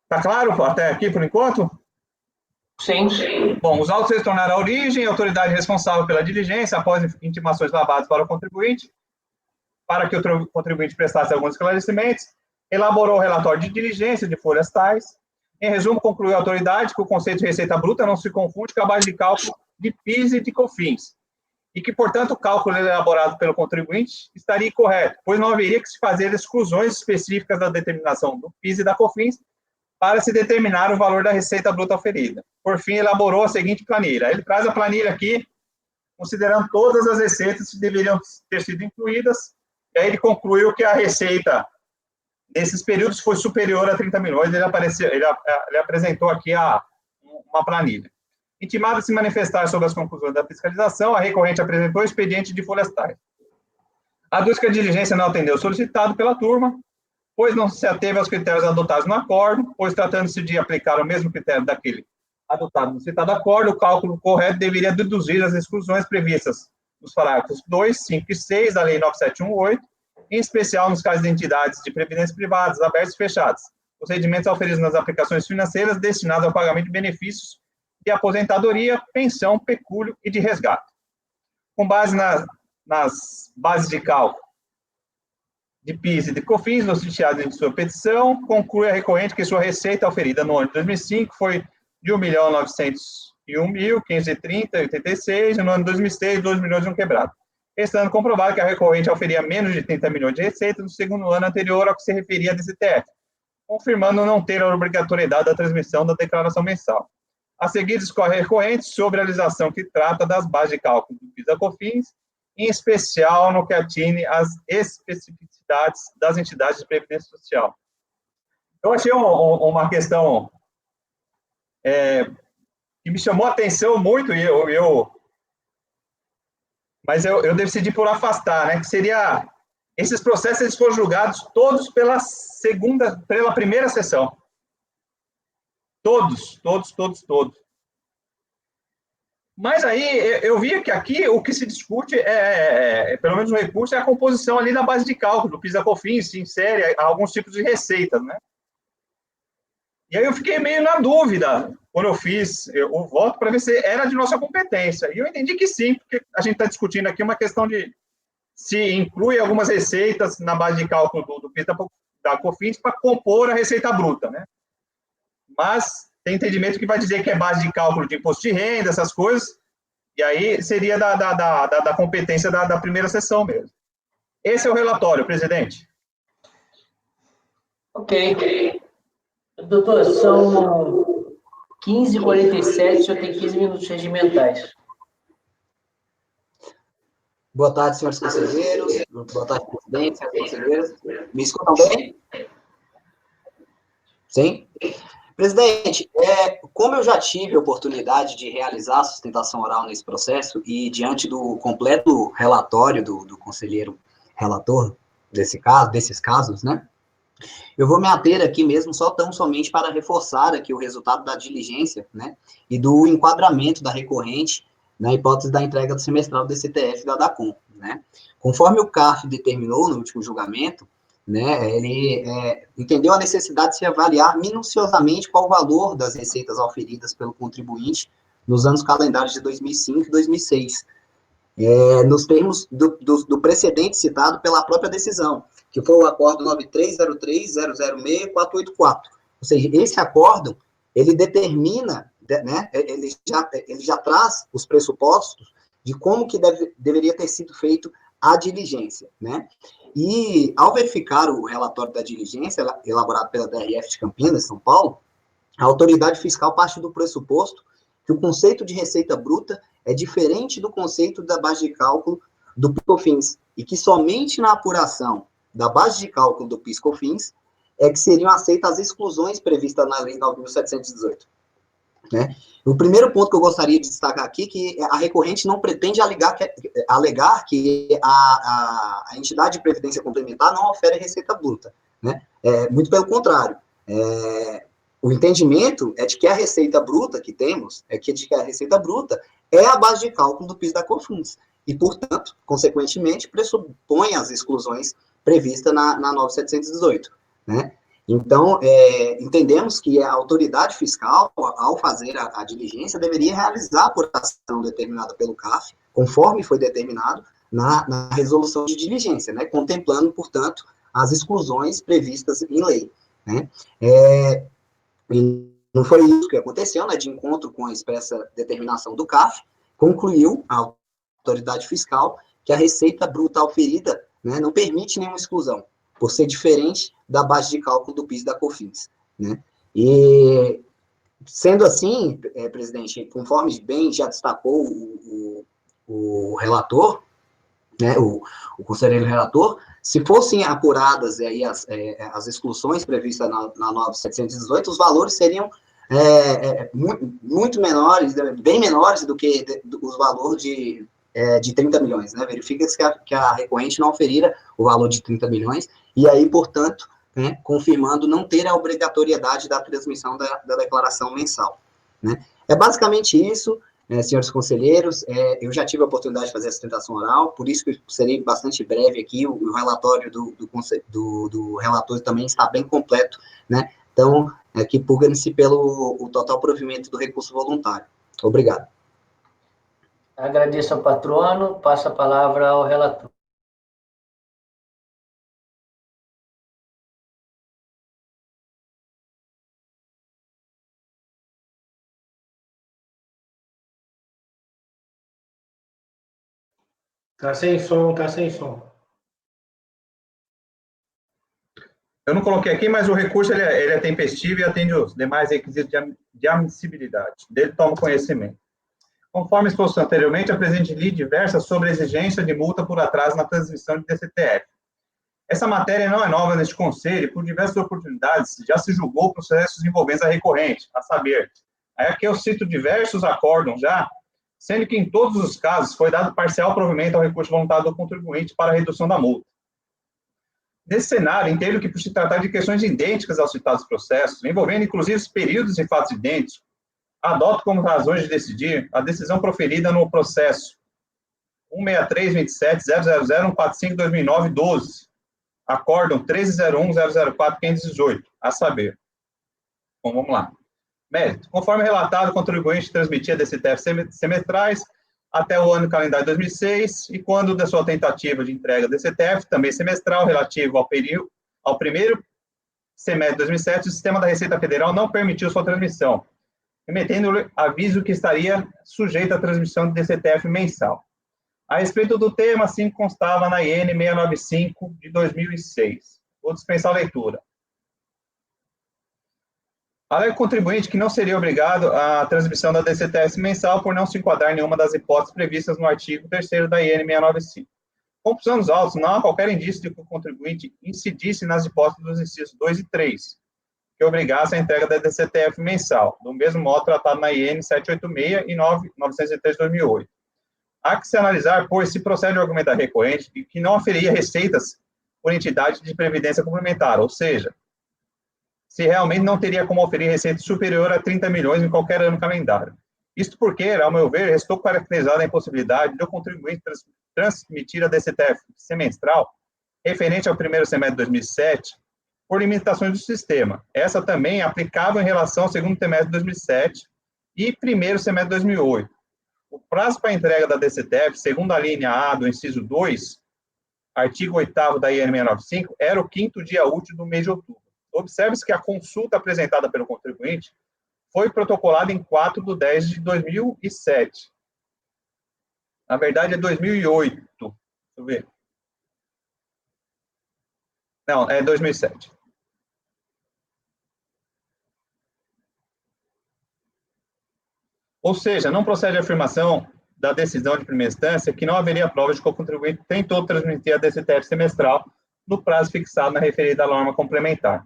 Tá claro até aqui, por enquanto? Sim. Bom, os autos retornaram à origem, a autoridade responsável pela diligência, após intimações lavadas para o contribuinte, para que o contribuinte prestasse alguns esclarecimentos, elaborou o relatório de diligência de folhas tais. Em resumo, concluiu a autoridade que o conceito de receita bruta não se confunde com a base de cálculo de PIS e de COFINS, e que, portanto, o cálculo elaborado pelo contribuinte estaria incorreto, pois não haveria que se fazer exclusões específicas da determinação do PIS e da COFINS para se determinar o valor da receita bruta oferida. Por fim, elaborou a seguinte planilha. Ele traz a planilha aqui, considerando todas as receitas que deveriam ter sido incluídas, e aí ele concluiu que a receita nesses períodos foi superior a 30 milhões, ele apresentou aqui uma planilha. Intimado a se manifestar sobre as conclusões da fiscalização, a recorrente apresentou o expediente de folhas tais. Aduz que a diligência não atendeu o solicitado pela turma, pois não se ateve aos critérios adotados no acordo, pois tratando-se de aplicar o mesmo critério daquele adotado no citado acordo, o cálculo correto deveria deduzir as exclusões previstas nos parágrafos 2, 5 e 6 da Lei 9718, em especial nos casos de entidades de previdência privadas, abertas e fechadas, procedimentos auferidos nas aplicações financeiras destinados ao pagamento de benefícios de aposentadoria, pensão, pecúlio e de resgate. Com base nas bases de cálculo de PIS e de COFINS, noticiadas em sua petição, conclui a recorrente que sua receita oferida no ano de 2005 foi de R$ 1.901.530,86, e no ano de 2006, 2 milhões e um quebrado. Estando comprovado que a recorrente oferia menos de 30 milhões de receita no segundo ano anterior ao que se referia a DCTF, confirmando não ter a obrigatoriedade da transmissão da declaração mensal. A seguir, discorre a recorrente sobre a legislação que trata das bases de cálculo do PIS e COFINS, em especial no que atine às especificidades das entidades de previdência social. Eu achei uma questão que me chamou a atenção muito, mas eu decidi por afastar, né, que seria, esses processos eles foram julgados todos pela primeira sessão. Todos. Mas aí, eu vi que aqui o que se discute, pelo menos no recurso, é a composição ali na base de cálculo, do PIS e COFINS, se insere alguns tipos de receitas, né? E aí eu fiquei meio na dúvida, quando eu fiz o voto, para ver se era de nossa competência. E eu entendi que sim, porque a gente está discutindo aqui uma questão de se inclui algumas receitas na base de cálculo do PIS da COFINS para compor a receita bruta, né? Mas tem entendimento que vai dizer que é base de cálculo de imposto de renda, essas coisas, e aí seria da competência da primeira sessão mesmo. Esse é o relatório, presidente. Ok. Doutor, são 15h47, o senhor tem 15 minutos regimentais. Boa tarde, senhores conselheiros. Boa tarde, presidente, senhores conselheiros. Me escutam bem? Sim? Presidente, como eu já tive a oportunidade de realizar a sustentação oral nesse processo e diante do completo relatório do conselheiro relator desses casos, né? Eu vou me ater aqui mesmo tão somente para reforçar aqui o resultado da diligência, né, e do enquadramento da recorrente na hipótese da entrega do semestral do DCTF e da DACOM, né. Conforme o CARF determinou no último julgamento, né, ele entendeu a necessidade de se avaliar minuciosamente qual o valor das receitas auferidas pelo contribuinte nos anos calendários de 2005 e 2006, nos termos do precedente citado pela própria decisão, que foi o acordo 9303006484. Ou seja, esse acordo, ele determina, né, ele já traz os pressupostos de como que deveria ter sido feito a diligência, né? E, ao verificar o relatório da diligência, elaborado pela DRF de Campinas, São Paulo, a autoridade fiscal parte do pressuposto que o conceito de receita bruta é diferente do conceito da base de cálculo do PIS/COFINS, e que somente na apuração da base de cálculo do PIS/COFINS é que seriam aceitas as exclusões previstas na Lei 9.718. Né? O primeiro ponto que eu gostaria de destacar aqui é que a recorrente não pretende alegar que a entidade de previdência complementar não ofere receita bruta. Né? Muito pelo contrário. O entendimento é de que a receita bruta que temos, a receita bruta é a base de cálculo do PIS da COFINS. E, portanto, consequentemente, pressupõe as exclusões previstas na 9.718. Né? Então, entendemos que a autoridade fiscal, ao fazer a diligência, deveria realizar a apuração determinada pelo CAF, conforme foi determinado na resolução de diligência, né, contemplando, portanto, as exclusões previstas em lei, né. E não foi isso que aconteceu, né, de encontro com a expressa determinação do CAF, concluiu a autoridade fiscal que a receita bruta auferida, né, não permite nenhuma exclusão, por ser diferente da base de cálculo do PIS e da COFINS, né? E, sendo assim, presidente, conforme bem já destacou o relator, né, o conselheiro relator, se fossem apuradas aí as exclusões previstas na 9.718, os valores seriam muito menores, bem menores do que os valores de 30 milhões, né? Verifica-se que a recorrente não oferira o valor de 30 milhões, e aí, portanto, né, confirmando não ter a obrigatoriedade da transmissão da declaração mensal, né? É basicamente isso, senhores conselheiros. Eu já tive a oportunidade de fazer a sustentação oral, por isso que eu serei bastante breve aqui. O relatório do relator também está bem completo, né? Então, que purga-se pelo total provimento do recurso voluntário. Obrigado. Agradeço ao patrono, passo a palavra ao relator. Tá sem som, tá sem som. Eu não coloquei aqui, mas o recurso ele é tempestivo e atende os demais requisitos de admissibilidade. Dele toma conhecimento. Conforme exposto anteriormente, a presente lei diversa sobre a exigência de multa por atraso na transmissão de DCTF. Essa matéria não é nova neste conselho, e por diversas oportunidades já se julgou processos envolvendo a recorrente, a saber, aqui eu cito diversos acórdãos já, sendo que em todos os casos foi dado parcial provimento ao recurso voluntário do contribuinte para a redução da multa. Nesse cenário, entendo que, por se tratar de questões idênticas aos citados processos, envolvendo inclusive os períodos e fatos idênticos, adoto como razões de decidir a decisão proferida no processo 163.27.000.145.2009.12, acórdão 13.01.004.518, a saber. Bom, vamos lá. Mérito. Conforme relatado, o contribuinte transmitia DCTF semestrais até o ano calendário 2006, e quando da sua tentativa de entrega DCTF, também semestral, relativo ao primeiro semestre de 2007, o sistema da Receita Federal não permitiu sua transmissão, emetendo-lhe aviso que estaria sujeito à transmissão de DCTF mensal. A respeito do tema, assim constava na IN 695 de 2006. Vou dispensar a leitura. Alega o contribuinte que não seria obrigado à transmissão da DCTF mensal por não se enquadrar em nenhuma das hipóteses previstas no artigo 3º da IN 695. Conclusão dos autos, não há qualquer indício de que o contribuinte incidisse nas hipóteses dos incisos 2 e 3, que obrigasse a entrega da DCTF mensal, do mesmo modo tratado na IN 786 e 903 de 2008. Há que se analisar, pois, se procede o argumento da recorrente de que não oferia receitas por entidade de previdência complementar, ou seja, se realmente não teria como oferir receita superior a 30 milhões em qualquer ano calendário. Isto porque, ao meu ver, restou caracterizada a impossibilidade do contribuinte transmitir a DCTF semestral referente ao primeiro semestre de 2007 por limitações do sistema. Essa também é aplicável em relação ao segundo semestre de 2007 e primeiro semestre de 2008. O prazo para a entrega da DCTF, segundo a linha A do inciso 2, artigo 8º da IN 695, era o 5º dia útil do mês de outubro. Observe-se que a consulta apresentada pelo contribuinte foi protocolada em 4/10/2007. Na verdade, é 2008. Deixa eu ver. Não, é 2007. Ou seja, não procede a afirmação da decisão de primeira instância que não haveria provas de que o contribuinte tentou transmitir a DCTF semestral no prazo fixado na referida norma complementar.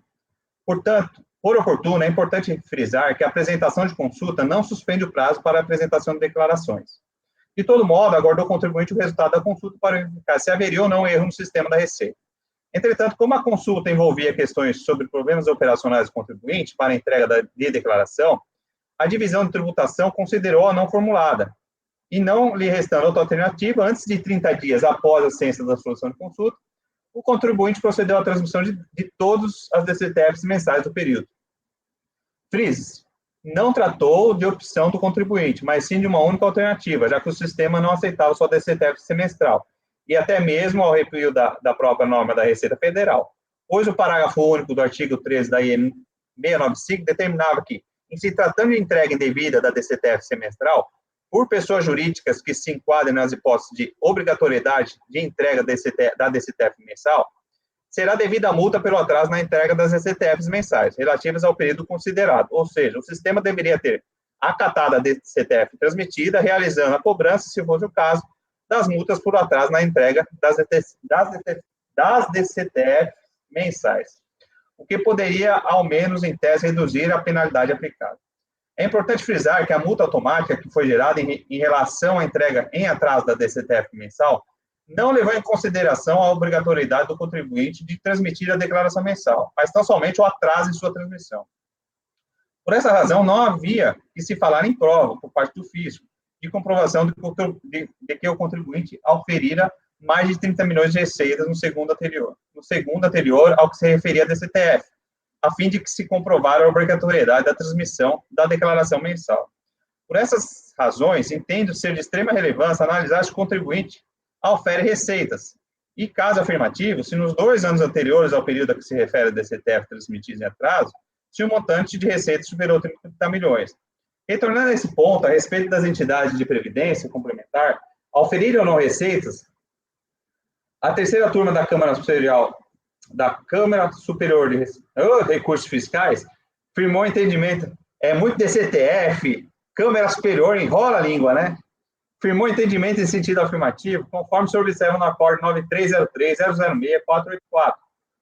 Portanto, por oportuno, é importante frisar que a apresentação de consulta não suspende o prazo para a apresentação de declarações. De todo modo, aguardou o contribuinte o resultado da consulta para verificar se haveria ou não erro no sistema da Receita. Entretanto, como a consulta envolvia questões sobre problemas operacionais do contribuinte para a entrega de declaração, a divisão de tributação considerou a não formulada, e não lhe restando outra alternativa, antes de 30 dias após a ciência da solução de consulta, o contribuinte procedeu à transmissão de todas as DCTFs mensais do período. Frise, não tratou de opção do contribuinte, mas sim de uma única alternativa, já que o sistema não aceitava sua DCTF semestral, e até mesmo ao arrepio da própria norma da Receita Federal, pois o parágrafo único do artigo 13 da IN 695 determinava que, em se tratando de entrega indevida da DCTF semestral, por pessoas jurídicas que se enquadrem nas hipóteses de obrigatoriedade de entrega da DCTF mensal, será devida a multa pelo atraso na entrega das DCTFs mensais, relativas ao período considerado, ou seja, o sistema deveria ter acatado a DCTF transmitida, realizando a cobrança, se fosse o caso, das multas por atraso na entrega das DCTF mensais, o que poderia, ao menos em tese, reduzir a penalidade aplicada. É importante frisar que a multa automática que foi gerada em relação à entrega em atraso da DCTF mensal não levou em consideração a obrigatoriedade do contribuinte de transmitir a declaração mensal, mas tão somente o atraso em sua transmissão. Por essa razão, não havia que se falar em prova, por parte do fisco, de comprovação de que o contribuinte auferira mais de 30 milhões de receitas no segundo anterior ao que se referia a DCTF, a fim de que se comprovar a obrigatoriedade da transmissão da declaração mensal. Por essas razões, entendo ser de extrema relevância analisar se o contribuinte aufere receitas, e, caso afirmativo, se nos 2 anos anteriores ao período a que se refere a DCTF transmitidos em atraso, se o montante de receitas superou 30 milhões. Retornando a esse ponto, a respeito das entidades de previdência complementar, auferirem ou não receitas, a terceira turma da Câmara Superior de Recursos Fiscais firmou entendimento, muito DCTF, Câmara Superior, enrola a língua, né? Firmou entendimento em sentido afirmativo, conforme se observa no acórdão 9303-006-484,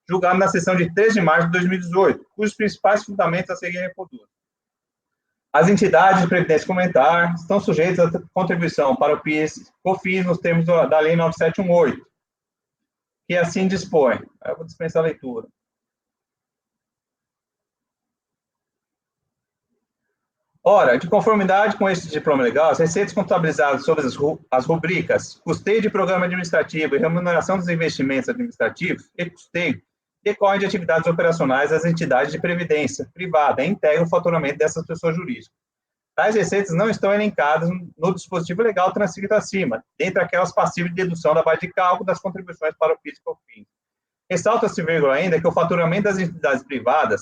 julgado na sessão de 3 de março de 2018, cujos principais fundamentos a seguir reproduzem. As entidades de previdência complementar estão sujeitas à contribuição para o PIS/COFINS nos termos da Lei 9718, que assim dispõe. Eu vou dispensar a leitura. Ora, de conformidade com este diploma legal, as receitas contabilizadas sobre as rubricas custeio de programa administrativo e remuneração dos investimentos administrativos e custeio decorrem de atividades operacionais das entidades de previdência privada e integram o faturamento dessas pessoas jurídicas. Tais receitas não estão elencadas no dispositivo legal transcrito acima, dentre aquelas passíveis de dedução da base de cálculo das contribuições para o PIS e COFINS. Ressalta-se, ainda, que o faturamento das entidades privadas,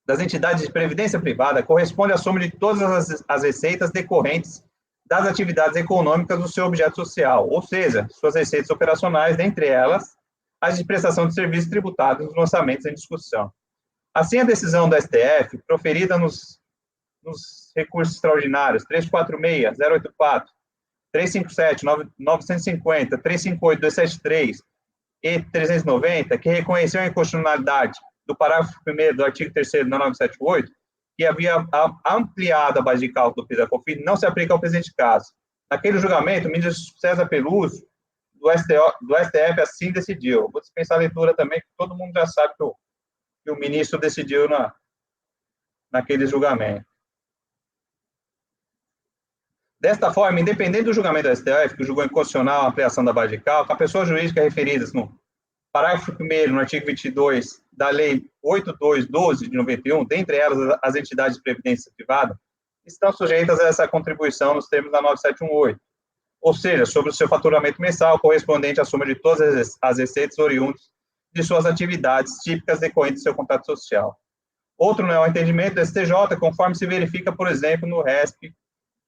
das entidades de previdência privada, corresponde à soma de todas as receitas decorrentes das atividades econômicas do seu objeto social, ou seja, suas receitas operacionais, dentre elas, as de prestação de serviços tributados nos lançamentos em discussão. Assim, a decisão do STF, proferida nos recursos extraordinários 346, 084, 357, 950, 358, 273 e 390, que reconheceu a inconstitucionalidade do parágrafo 1º do artigo 3º da 978, que havia ampliado a base de cálculo do PIS e COFINS, não se aplica ao presente caso. Naquele julgamento, o ministro César Peluso, do STF, assim decidiu. Vou dispensar a leitura também, que todo mundo já sabe que o ministro decidiu naquele julgamento. Desta forma, independente do julgamento do STF, que julgou inconstitucional a ampliação da base de cálculo, a pessoa jurídica referidas no parágrafo 1º, no artigo 22 da Lei 8212 de 91, dentre elas as entidades de previdência privada, estão sujeitas a essa contribuição nos termos da 9718, ou seja, sobre o seu faturamento mensal correspondente à soma de todas as receitas oriundas de suas atividades típicas decorrentes do seu contrato social. Outro não é o entendimento do STJ, conforme se verifica, por exemplo, no RESP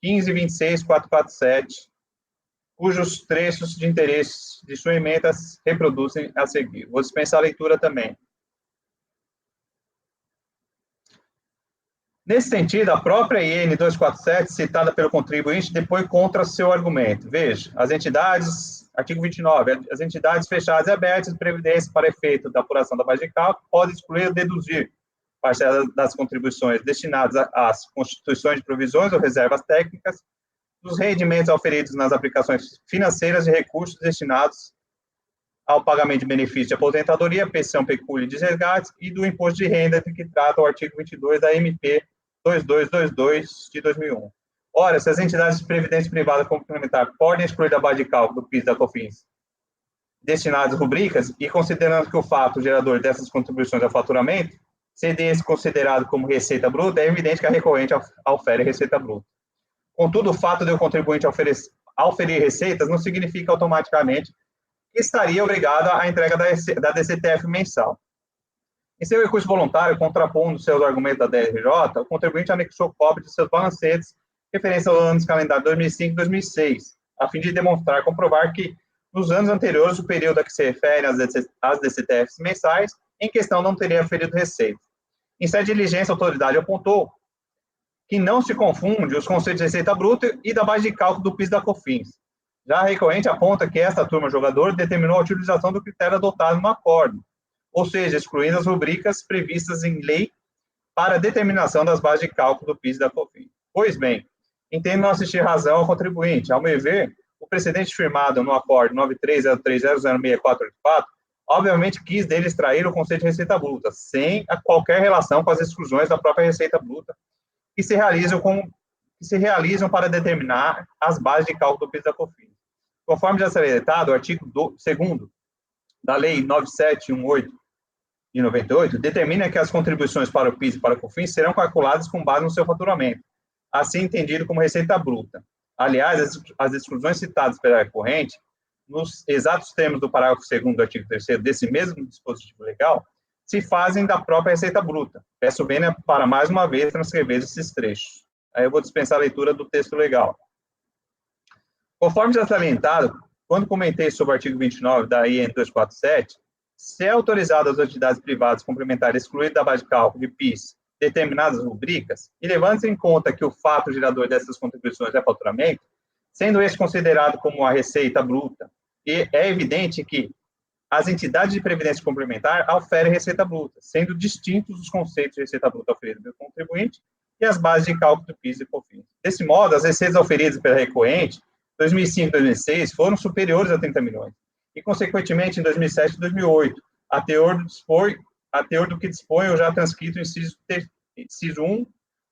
15.26.447, cujos trechos de interesse de sua emenda reproduzem a seguir. Vou dispensar a leitura também. Nesse sentido, a própria IN 247, citada pelo contribuinte, depõe contra seu argumento. Veja, as entidades, artigo 29, as entidades fechadas e abertas de previdência para efeito da apuração da base de cálculo podem excluir ou deduzir parcela das contribuições destinadas às constituições de provisões ou reservas técnicas, dos rendimentos auferidos nas aplicações financeiras de recursos destinados ao pagamento de benefício de aposentadoria, pensão, pecúlio e de resgates e do imposto de renda de que trata o artigo 22 da MP 2222 de 2001. Ora, se as entidades de previdência privada complementar podem excluir da base de cálculo do PIS e da COFINS destinadas às rubricas e considerando que o fato gerador dessas contribuições ao faturamento, sendo esse considerado como receita bruta, é evidente que a recorrente aufere receita bruta. Contudo, o fato de o contribuinte auferir receitas não significa automaticamente que estaria obrigado à entrega da DCTF mensal. Em seu recurso voluntário, contrapondo seus argumentos da DRJ, o contribuinte anexou cópia de seus balancetes referentes aos anos calendário 2005 e 2006, a fim de demonstrar, comprovar que, nos anos anteriores, o período a que se refere às DCTFs mensais, em questão não teria aferido receita. Em sua diligência, a autoridade apontou que não se confunde os conceitos de receita bruta e da base de cálculo do PIS da COFINS. Já a recorrente aponta que esta turma jogadora determinou a utilização do critério adotado no acordo, ou seja, excluindo as rubricas previstas em lei para a determinação das bases de cálculo do PIS da COFINS. Pois bem, entendo não assistir razão ao contribuinte. Ao meu ver, o precedente firmado no acordo 9303006484, obviamente quis dele extrair o conceito de receita bruta, sem qualquer relação com as exclusões da própria receita bruta, que se realizam para determinar as bases de cálculo do PIS da COFINS. Conforme já salientado, o artigo 2º da Lei 9718 de 98 determina que as contribuições para o PIS e para a COFINS serão calculadas com base no seu faturamento, assim entendido como receita bruta. Aliás, as exclusões citadas pela recorrente, nos exatos termos do parágrafo 2º do artigo 3º desse mesmo dispositivo legal, se fazem da própria receita bruta. Peço vênia para, mais uma vez, transcrever esses trechos. Aí eu vou dispensar a leitura do texto legal. Conforme já salientado, quando comentei sobre o artigo 29 da IN 247, se é autorizado às entidades privadas complementares excluir da base de cálculo de PIS determinadas rubricas, e levando-se em conta que o fato gerador dessas contribuições é faturamento, sendo esse considerado como a receita bruta, e é evidente que as entidades de previdência complementar oferem receita bruta, sendo distintos os conceitos de receita bruta oferida pelo contribuinte e as bases de cálculo do PIS e COFINS. Desse modo, as receitas oferidas pela recorrente, 2005 e 2006, foram superiores a 30 milhões, e, consequentemente, em 2007 e 2008, a teor do que dispõe o já transcrito inciso 1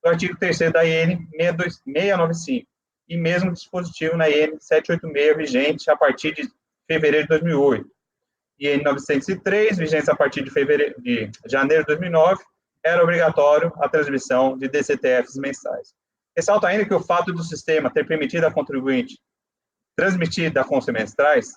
do artigo 3º da IN 695, e mesmo dispositivo na IN 786, vigente a partir de fevereiro de 2008. IN 903, vigente a partir de janeiro de 2009, era obrigatório a transmissão de DCTFs mensais. Ressalto ainda que o fato do sistema ter permitido a contribuinte transmitir da FONS semestrais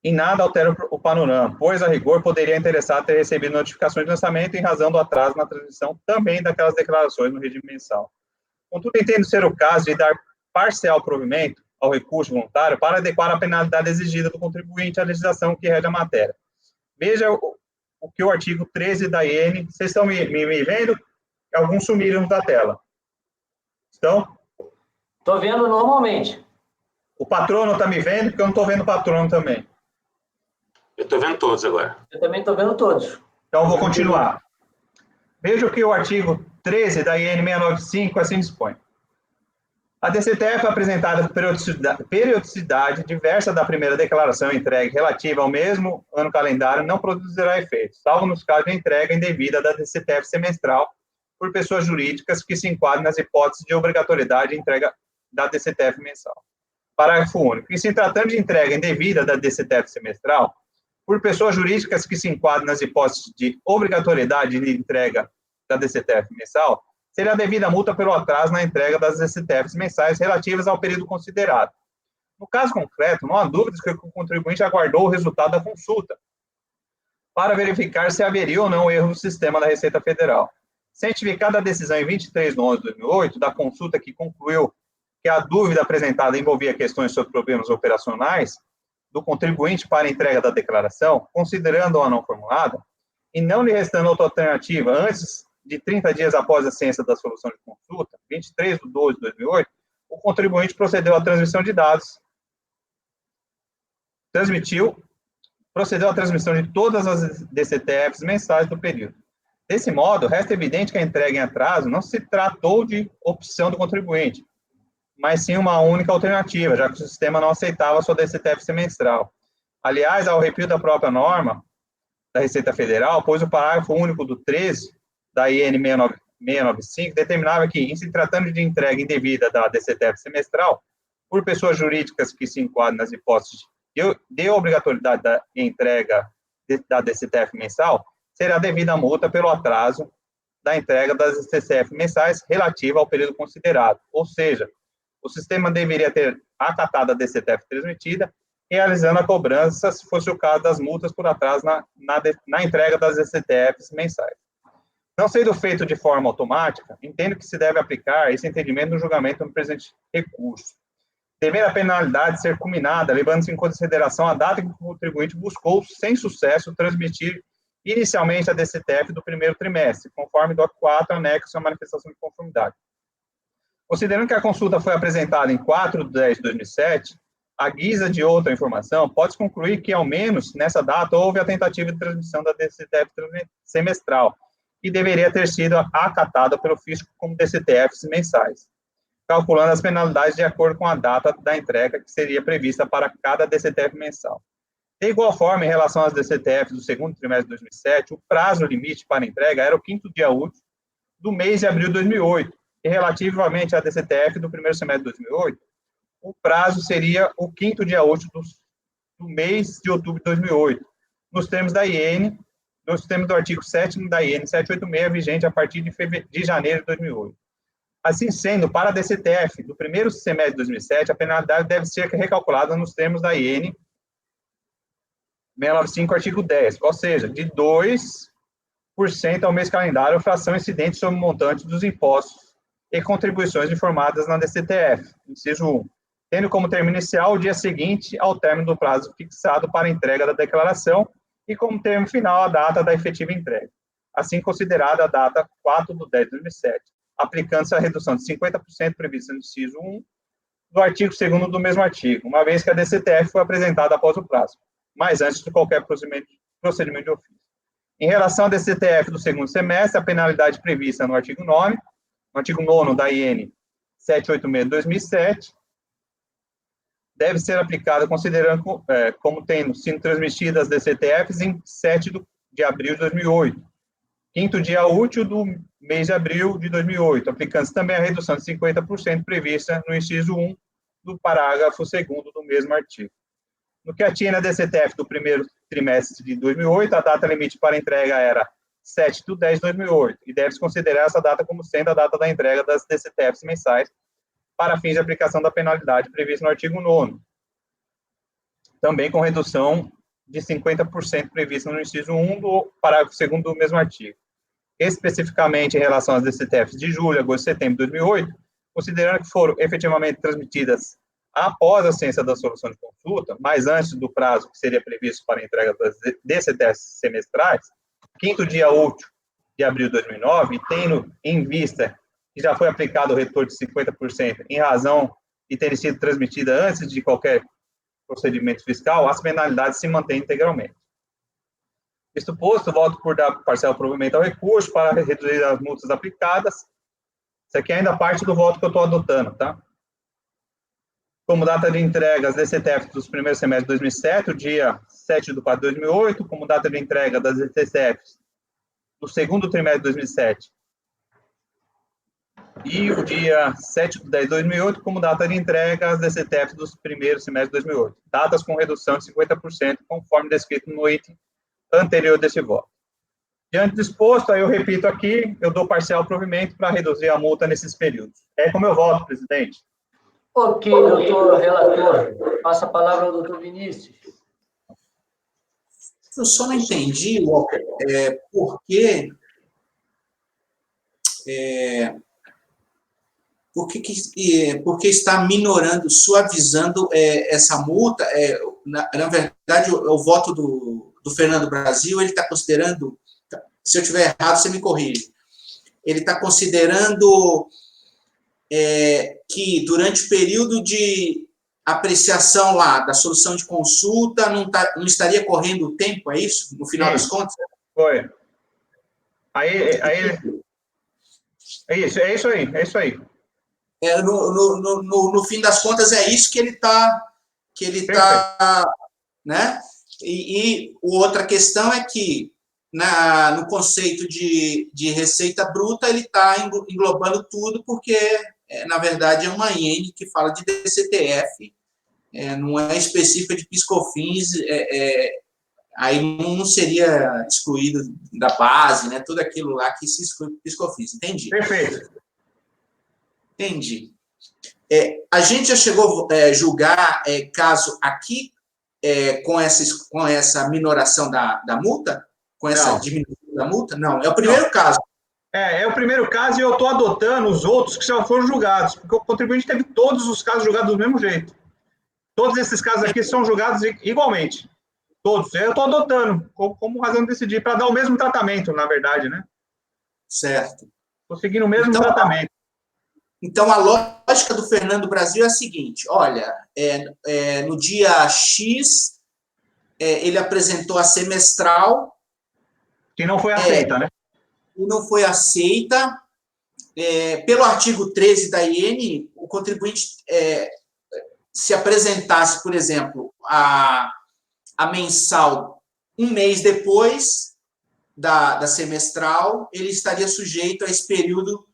em nada altera o panorama, pois, a rigor, poderia interessar ter recebido notificações de lançamento em razão do atraso na transmissão também daquelas declarações no regime mensal. Contudo, entendo ser o caso de dar parcial provimento ao recurso voluntário para adequar a penalidade exigida do contribuinte à legislação que rege a matéria. Veja o que o artigo 13 da IN, vocês estão me vendo? Alguns sumiram da tela. Estão? Estou vendo normalmente. O patrono está me vendo? Porque eu não estou vendo o patrono também. Eu estou vendo todos agora. Eu também estou vendo todos. Então, vou continuar. Veja o que o artigo 13 da IN 695 assim dispõe. A DCTF apresentada periodicidade diversa da primeira declaração entregue relativa ao mesmo ano calendário não produzirá efeito, salvo nos casos de entrega indevida da DCTF semestral por pessoas jurídicas que se enquadrem nas hipóteses de obrigatoriedade de entrega da DCTF mensal. Parágrafo único. Em se tratando de entrega indevida da DCTF semestral, por pessoas jurídicas que se enquadrem nas hipóteses de obrigatoriedade de entrega da DCTF mensal, será devida a multa pelo atraso na entrega das DCTFs mensais relativas ao período considerado. No caso concreto, não há dúvidas que o contribuinte aguardou o resultado da consulta para verificar se haveria ou não erro no sistema da Receita Federal. Cientificada a decisão em 23 de 11 de 2008 da consulta que concluiu que a dúvida apresentada envolvia questões sobre problemas operacionais do contribuinte para a entrega da declaração, considerando-a não formulada, e não lhe restando outra alternativa antes de 30 dias após a ciência da solução de consulta, 23 de 12 de 2008, o contribuinte procedeu à transmissão de dados, procedeu à transmissão de todas as DCTFs mensais do período. Desse modo, resta evidente que a entrega em atraso não se tratou de opção do contribuinte, mas sim uma única alternativa, já que o sistema não aceitava a sua DCTF semestral. Aliás, ao arrepio da própria norma da Receita Federal, pois o parágrafo único do 13 da IN 695 determinava que, em se tratando de entrega indevida da DCTF semestral, por pessoas jurídicas que se enquadram nas hipóteses de obrigatoriedade da entrega da DCTF mensal, será devida a multa pelo atraso da entrega das DCTF mensais relativa ao período considerado. Ou seja, o sistema deveria ter acatado a DCTF transmitida, realizando a cobrança, se fosse o caso, das multas por atraso na entrega das DCTFs mensais. Não sendo feito de forma automática, entendo que se deve aplicar esse entendimento no julgamento do presente recurso, devendo a penalidade ser culminada, levando-se em consideração a data que o contribuinte buscou, sem sucesso, transmitir inicialmente a DCTF do primeiro trimestre, conforme DOC 4, anexo à manifestação de conformidade. Considerando que a consulta foi apresentada em 4/10/2007, à guisa de outra informação, pode-se concluir que, ao menos, nessa data, houve a tentativa de transmissão da DCTF semestral, que deveria ter sido acatada pelo fisco como DCTFs mensais, calculando as penalidades de acordo com a data da entrega que seria prevista para cada DCTF mensal. De igual forma, em relação às DCTFs do segundo trimestre de 2007, o prazo limite para entrega era o 5º dia útil do mês de abril de 2008, e relativamente à DCTF do primeiro semestre de 2008, o prazo seria o 5º dia útil do mês de outubro de 2008, nos termos da IN, nos termos do artigo 7º da IN 786, vigente a partir de janeiro de 2008. Assim sendo, para a DCTF do primeiro semestre de 2007, a penalidade deve ser recalculada nos termos da IN 695, artigo 10, ou seja, de 2% ao mês calendário, fração incidente sobre o montante dos impostos e contribuições informadas na DCTF, inciso 1, tendo como termo inicial o dia seguinte ao término do prazo fixado para a entrega da declaração e como termo final a data da efetiva entrega, assim considerada a data 4/10/2007, aplicando-se a redução de 50% prevista no inciso 1 do artigo 2º do mesmo artigo, uma vez que a DCTF foi apresentada após o prazo, mas antes de qualquer procedimento de ofício. Em relação à DCTF do segundo semestre, a penalidade prevista no artigo 9, no artigo 9º da IN 786/2007, deve ser aplicada considerando como tendo sido transmitidas as DCTFs em 7 de abril de 2008, 5º dia útil do mês de abril de 2008, aplicando-se também a redução de 50% prevista no inciso 1 do parágrafo 2º do mesmo artigo. No que atinge a DCTF do primeiro trimestre de 2008, a data limite para entrega era 7/10/2008, e deve-se considerar essa data como sendo a data da entrega das DCTFs mensais, para fins de aplicação da penalidade prevista no artigo 9º, também com redução de 50% prevista no inciso 1 do parágrafo 2º do mesmo artigo. Especificamente em relação às DCTFs de julho, agosto e setembro de 2008, considerando que foram efetivamente transmitidas após a ciência da solução de consulta, mas antes do prazo que seria previsto para a entrega das DCTFs semestrais, 5º dia útil de abril de 2009, e tendo em vista que já foi aplicado o retorno de 50% em razão de ter sido transmitida antes de qualquer procedimento fiscal, as penalidades se mantêm integralmente. Isto posto, voto por dar parcial provimento ao recurso para reduzir as multas aplicadas. Isso aqui é ainda parte do voto que eu estou adotando, tá? Como data de entrega, as DCTF dos primeiros semestres de 2007, o dia 7/4/2008, como data de entrega das DCTFs do segundo trimestre de 2007, e o dia 7/10/2008, como data de entrega, as DCTFs dos primeiros semestres de 2008. Datas com redução de 50%, conforme descrito no item anterior desse voto. Diante do exposto, aí eu repito aqui, eu dou parcial provimento para reduzir a multa nesses períodos. É como eu voto, presidente. Ok, doutor relator. Passa a palavra ao doutor Vinícius. Eu só não entendi, Walker, por que está minorando, suavizando essa multa. Na verdade, o voto do Fernando Brasil, ele está considerando, se eu estiver errado, você me corrige, ele está considerando que durante o período de apreciação lá da solução de consulta não estaria correndo o tempo, é isso? No final das contas? Foi. É isso aí. No fim das contas, é isso que ele está, né? E outra questão é que, no conceito de receita bruta, ele está englobando tudo, porque, na verdade, é uma IN que fala de DCTF não é específica de PiscoFins, aí não seria excluído da base, né? Tudo aquilo lá que se exclui do PiscoFins. Entendi. Perfeito. Entendi. A gente já chegou a julgar caso aqui com essa minoração da multa? Com essa diminuição da multa? Não, é o primeiro caso. É o primeiro caso e eu estou adotando os outros que já foram julgados, porque o contribuinte teve todos os casos julgados do mesmo jeito. Todos esses casos aqui são julgados igualmente. Todos. Eu estou adotando como razão de decidir, para dar o mesmo tratamento, na verdade, né? Certo. Estou seguindo o mesmo tratamento. Então, a lógica do Fernando Brasil é a seguinte, olha, no dia X, ele apresentou a semestral... Que não foi aceita, né? E não foi aceita. Pelo artigo 13 da IN, o contribuinte, se apresentasse, por exemplo, a mensal um mês depois da semestral, ele estaria sujeito a esse período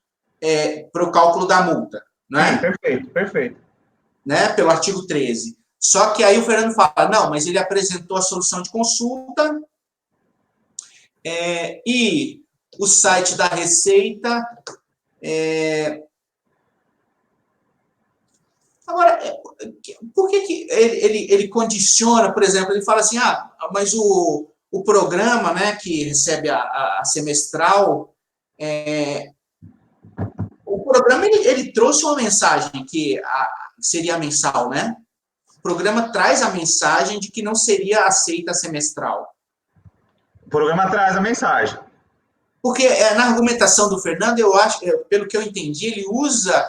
para o cálculo da multa, não é? Perfeito. Né? Pelo artigo 13. Só que aí o Fernando fala, não, mas ele apresentou a solução de consulta e o site da Receita... Agora, por que ele condiciona, por exemplo, ele fala assim, mas o programa, né, que recebe a semestral, o programa, ele trouxe uma mensagem que seria mensal, né? O programa traz a mensagem de que não seria aceita a semestral. O programa traz a mensagem. Porque na argumentação do Fernando, eu acho, pelo que eu entendi, ele usa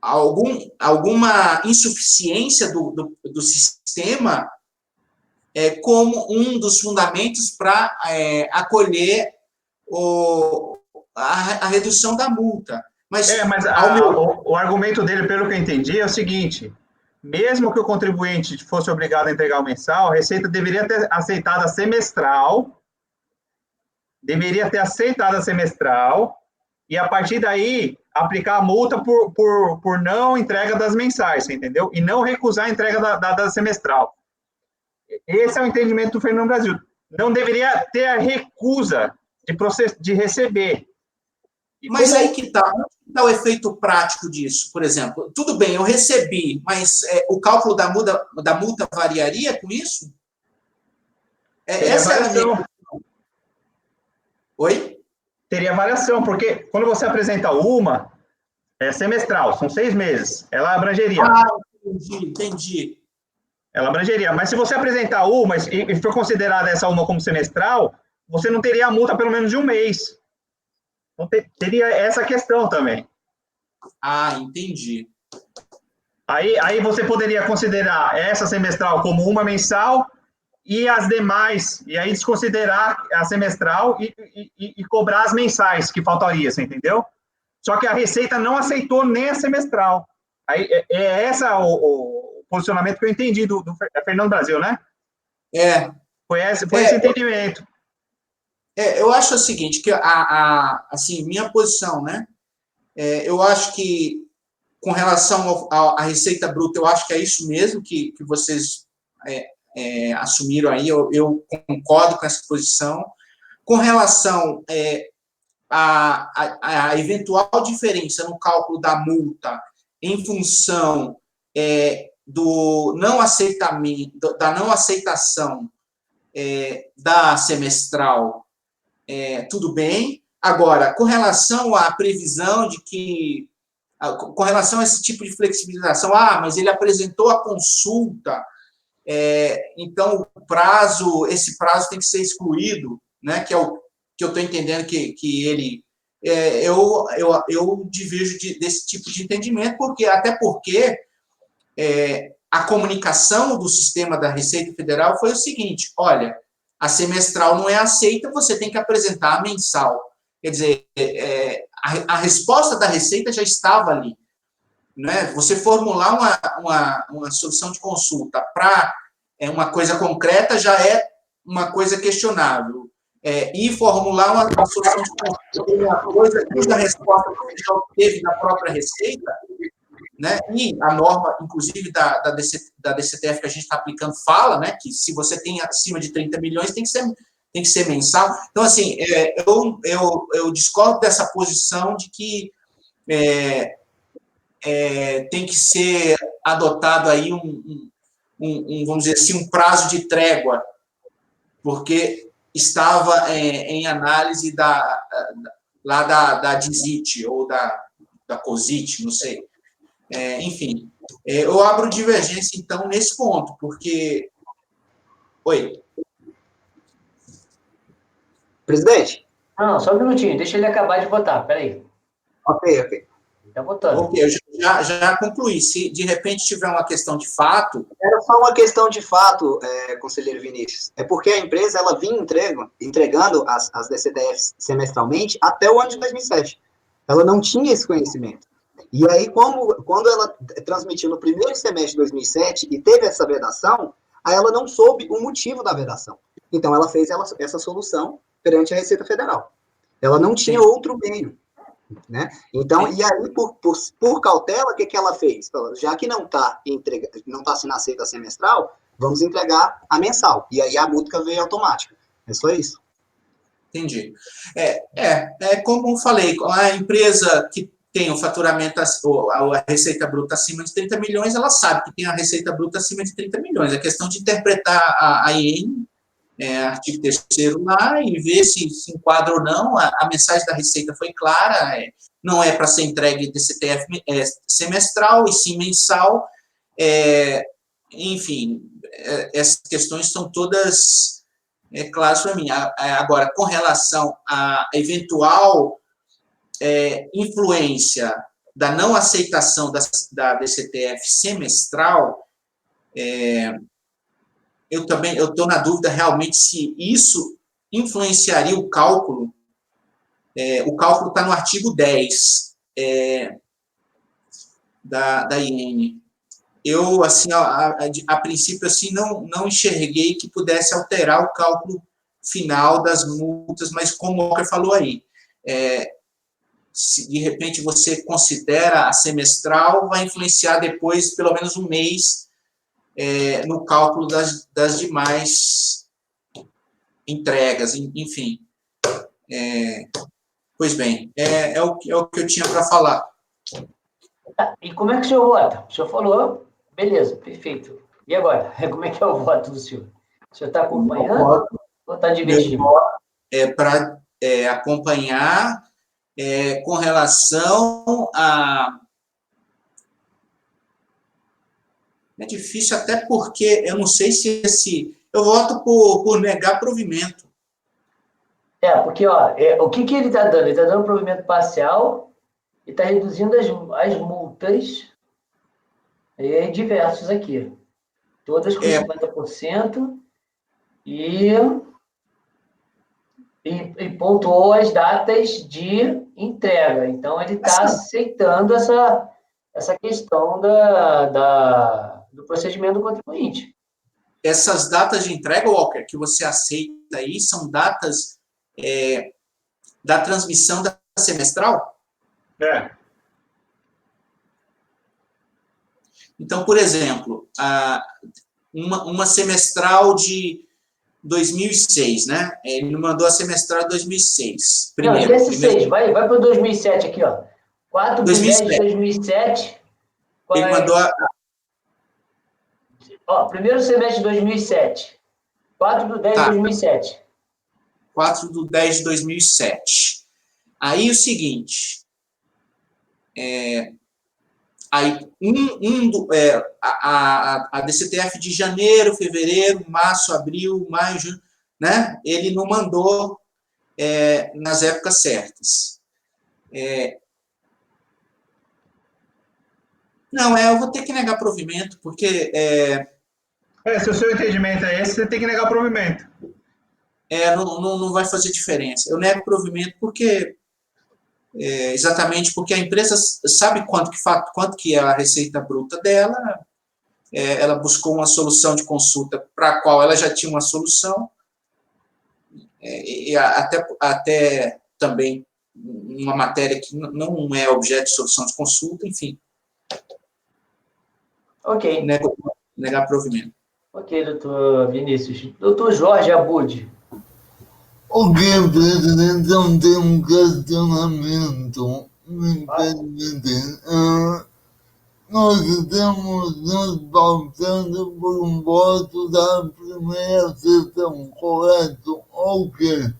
alguma insuficiência do sistema como um dos fundamentos para acolher a redução da multa. Mas o argumento dele, pelo que eu entendi, é o seguinte: mesmo que o contribuinte fosse obrigado a entregar o mensal, a Receita deveria ter aceitado a semestral, e a partir daí aplicar a multa por não entrega das mensais, entendeu? E não recusar a entrega da semestral. Esse é o entendimento do Fernando Brasil. Não deveria ter a recusa de receber. Mas aí que está o efeito prático disso, por exemplo. Tudo bem, eu recebi, mas o cálculo da multa variaria com isso? Essa é a minha... Oi? Teria variação, porque quando você apresenta uma, é semestral, são 6 meses, ela abrangeria. Entendi. Ela abrangeria, mas se você apresentar uma e for considerada essa uma como semestral, você não teria a multa pelo menos de 1 mês. Então, teria essa questão também. Entendi. Aí você poderia considerar essa semestral como uma mensal e as demais, e aí desconsiderar a semestral e cobrar as mensais que faltaria, você entendeu? Só que a Receita não aceitou nem a semestral. Aí esse o posicionamento que eu entendi do Fernando Brasil, né? Foi esse entendimento. Eu acho o seguinte, que assim, minha posição, né? Eu acho que, com relação à receita bruta, eu acho que é isso mesmo que vocês assumiram aí, eu concordo com essa posição. Com relação à eventual diferença no cálculo da multa em função da não aceitação da semestral, tudo bem. Agora, com relação à previsão de que, com relação a esse tipo de flexibilização, mas ele apresentou a consulta, então esse prazo tem que ser excluído, né? Que é o que eu estou entendendo que ele, eu divirjo desse tipo de entendimento, até porque a comunicação do sistema da Receita Federal foi o seguinte: olha, a semestral não é aceita, você tem que apresentar a mensal. Quer dizer, a resposta da Receita já estava ali, né? Você formular uma solução de consulta para uma coisa concreta já é uma coisa questionável. E formular uma solução de consulta, uma coisa cuja resposta você já obteve da própria Receita, né? E a norma, inclusive, da DCTF que a gente está aplicando fala, né, que se você tem acima de 30 milhões, tem que ser mensal. Então, assim, eu discordo dessa posição de que tem que ser adotado aí vamos dizer assim, um prazo de trégua, porque estava em análise lá da DISIT, ou da COSIT, não sei. Enfim, eu abro divergência, então, nesse ponto, porque... Oi. Presidente? Não, só um minutinho, deixa ele acabar de votar, peraí. Ok. Está votando. Ok, eu já concluí. Se, de repente, tiver uma questão de fato... Era só uma questão de fato, conselheiro Vinícius. É porque a empresa, ela vinha entregando as DCTFs semestralmente até o ano de 2007. Ela não tinha esse conhecimento. E aí, quando ela transmitiu no primeiro semestre de 2007 e teve essa vedação, aí ela não soube o motivo da vedação. Então, ela fez essa solução perante a Receita Federal. Ela não tinha outro meio. Né? Então, e aí, por cautela, o que ela fez? Já que não está sendo aceita a semestral, vamos entregar a mensal. E aí a multa veio automática. É só isso. Entendi. Como eu falei, a empresa que tem o faturamento, a receita bruta acima de 30 milhões, ela sabe que tem a receita bruta acima de 30 milhões. É questão de interpretar a IN, artigo 3º lá, e ver se enquadra ou não. A mensagem da Receita foi clara, não é para ser entregue DCTF semestral, e sim mensal. Enfim, essas questões estão todas claras para mim. Agora, com relação à eventual influência da não aceitação da DCTF semestral, eu estou na dúvida realmente se isso influenciaria o cálculo. O cálculo está no artigo 10 da IN. Eu, assim, a princípio, assim, não enxerguei que pudesse alterar o cálculo final das multas, mas como o Walker falou aí, se de repente você considera a semestral, vai influenciar depois pelo menos um mês no cálculo das demais entregas, enfim. Pois bem, é o que eu tinha para falar. E como é que o senhor vota? O senhor falou, beleza, perfeito. E agora? Como é que é o voto do senhor? O senhor está acompanhando ou está divertindo? Para acompanhar com relação a... É difícil até porque eu não sei se eu voto por negar provimento. Porque o que ele está dando? Ele está dando provimento parcial e está reduzindo as multas diversos aqui. Todas com 50% e pontuou as datas de entrega. Então, ele está aceitando essa questão do procedimento do contribuinte. Essas datas de entrega, Walker, que você aceita aí, são datas da transmissão da semestral? Então, por exemplo, uma semestral de 2006, né? Ele mandou a semestral de 2006. Primeiro, não, esquece 6, vai para 2007 aqui, ó. 4 de 10 de 2007. Ele mandou primeiro semestre de 2007. 4 de 10 de 2007. 4 de 10 de 2007. Aí, o seguinte... Aí, a DCTF de janeiro, fevereiro, março, abril, maio, junho, né? Ele não mandou nas épocas certas. Não, eu vou ter que negar provimento, porque... se o seu entendimento é esse, você tem que negar provimento. Não vai fazer diferença. Eu nego provimento porque... exatamente porque a empresa sabe quanto que é a receita bruta dela, ela buscou uma solução de consulta para a qual ela já tinha uma solução, e até também uma matéria que não é objeto de solução de consulta, enfim. Ok. Negar provimento. Ok, doutor Vinícius. Doutor Jorge Abud. Ok, presidente, eu tenho um questionamento. Me permitem. Nós estamos nos pautando por um voto da primeira sessão, correto? Ok.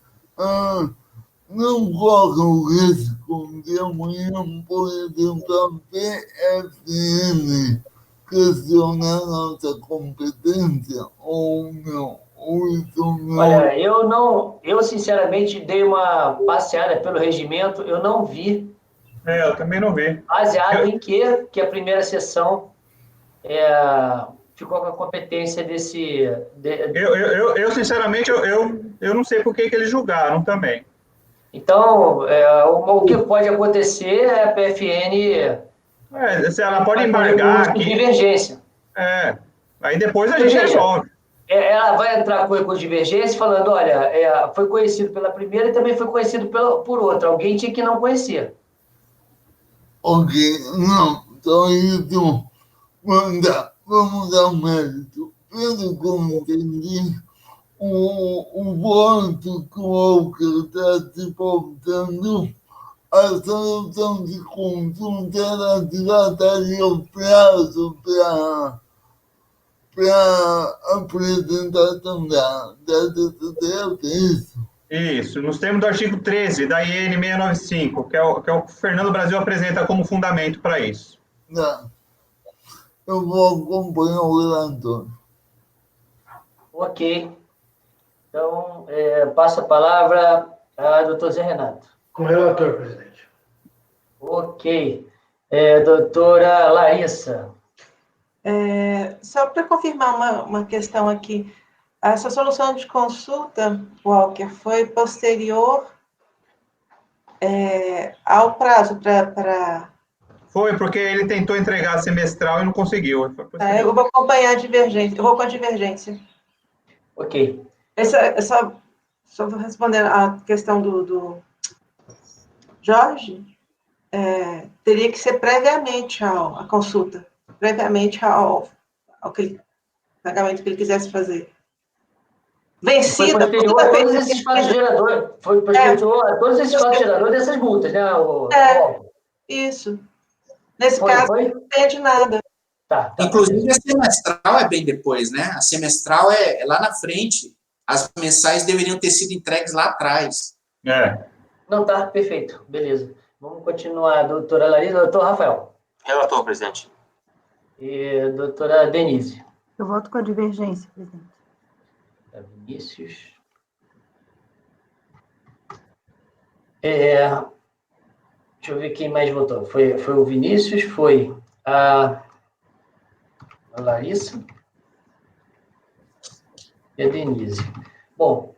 Não corre o risco de amanhã, por exemplo, a PFN questionar nossa competência ou não? Ou isso não? Olha, eu sinceramente dei uma passeada pelo regimento, eu não vi. Eu também não vi. Baseado em que a primeira sessão ficou com a competência desse... Eu sinceramente, eu não sei por que eles julgaram também. Então, o que pode acontecer é a PFN... ela pode embargar aqui. Divergência. Aí depois a gente resolve. Ela vai entrar com divergência falando, olha, foi conhecido pela primeira e também foi conhecido por outra. Alguém tinha que não conhecer. Ok, não, só isso. Vamos dar mérito. Pelo que eu entendi, o voto que o Walker está se pautando, a solução de conjunto ela dilataria o prazo para apresentação da CCTF, é isso? Isso, nos termos do artigo 13 da IN 695, que é o Fernando Brasil apresenta como fundamento para isso. Não. Eu vou acompanhar o relator. Ok. Então, passo a palavra ao doutor Zé Renato. Com o relator, presidente. Ok. Doutora Larissa. Só para confirmar uma questão aqui, essa solução de consulta, Walker, foi posterior ao prazo para... Foi, porque ele tentou entregar semestral e não conseguiu. eu vou acompanhar a divergência, eu vou com a divergência. Ok. Só vou responder a questão do Jorge, teria que ser previamente à consulta, previamente ao pagamento que ele quisesse fazer. Vencida. Foi posterior a todos esses fatos geradores. Foi posterior a todos esses fatos geradores dessas multas, né? Isso. Nesse caso, não entende nada. Tá. Inclusive, a semestral é bem depois, né? A semestral é lá na frente. As mensais deveriam ter sido entregues lá atrás. Não, tá, perfeito. Beleza. Vamos continuar. Doutora Larissa, doutor Rafael. Relator, presidente. E doutora Denise. Eu voto com a divergência, presidente. Vinícius. Deixa eu ver quem mais votou. Foi o Vinícius, foi a Larissa e a Denise. Bom,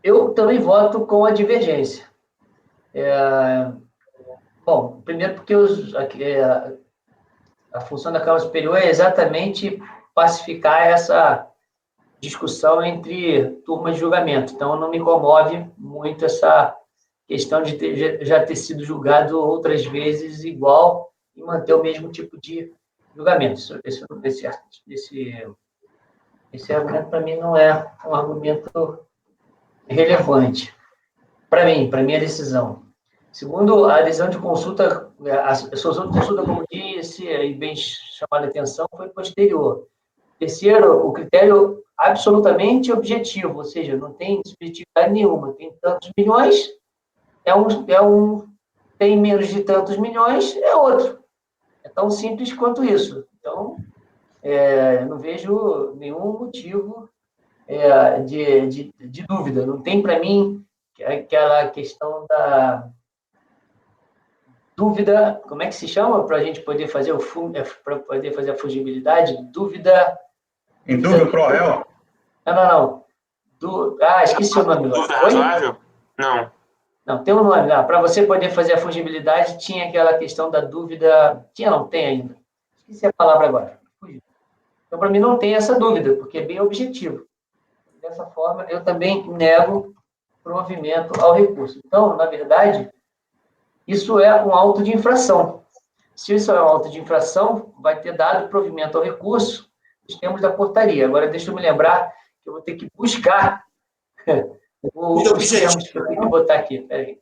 eu também voto com a divergência. Bom, primeiro porque a função da Câmara Superior é exatamente pacificar essa discussão entre turmas de julgamento. Então, não me comove muito essa questão de já ter sido julgado outras vezes igual e manter o mesmo tipo de julgamento. Esse argumento, para mim, não é um argumento relevante. Para mim, a decisão. Segundo, a decisão de consulta, a solução de consulta, como disse, e bem chamada a atenção, foi posterior. Terceiro, o critério absolutamente objetivo, ou seja, não tem subjetividade nenhuma. Tem tantos milhões, tem menos de tantos milhões, é outro. É tão simples quanto isso. Então, não vejo nenhum motivo de dúvida. Não tem, para mim, aquela questão da dúvida, como é que se chama para a gente poder fazer para poder fazer a fungibilidade? Dúvida... Indúvio pro réu? Não. Esqueci o nome. Dúvida razoável? Não. Não, tem um nome lá. Para você poder fazer a fungibilidade, tinha aquela questão da dúvida... Tem ainda. Esqueci a palavra agora. Então, para mim, não tem essa dúvida, porque é bem objetivo. Dessa forma, eu também nego provimento ao recurso. Então, na verdade, isso é um auto de infração. Se isso é uma auto de infração, vai ter dado provimento ao recurso nos termos da portaria. Agora, deixa eu me lembrar que eu vou ter que buscar os termos que eu tenho que botar aqui. Peraí.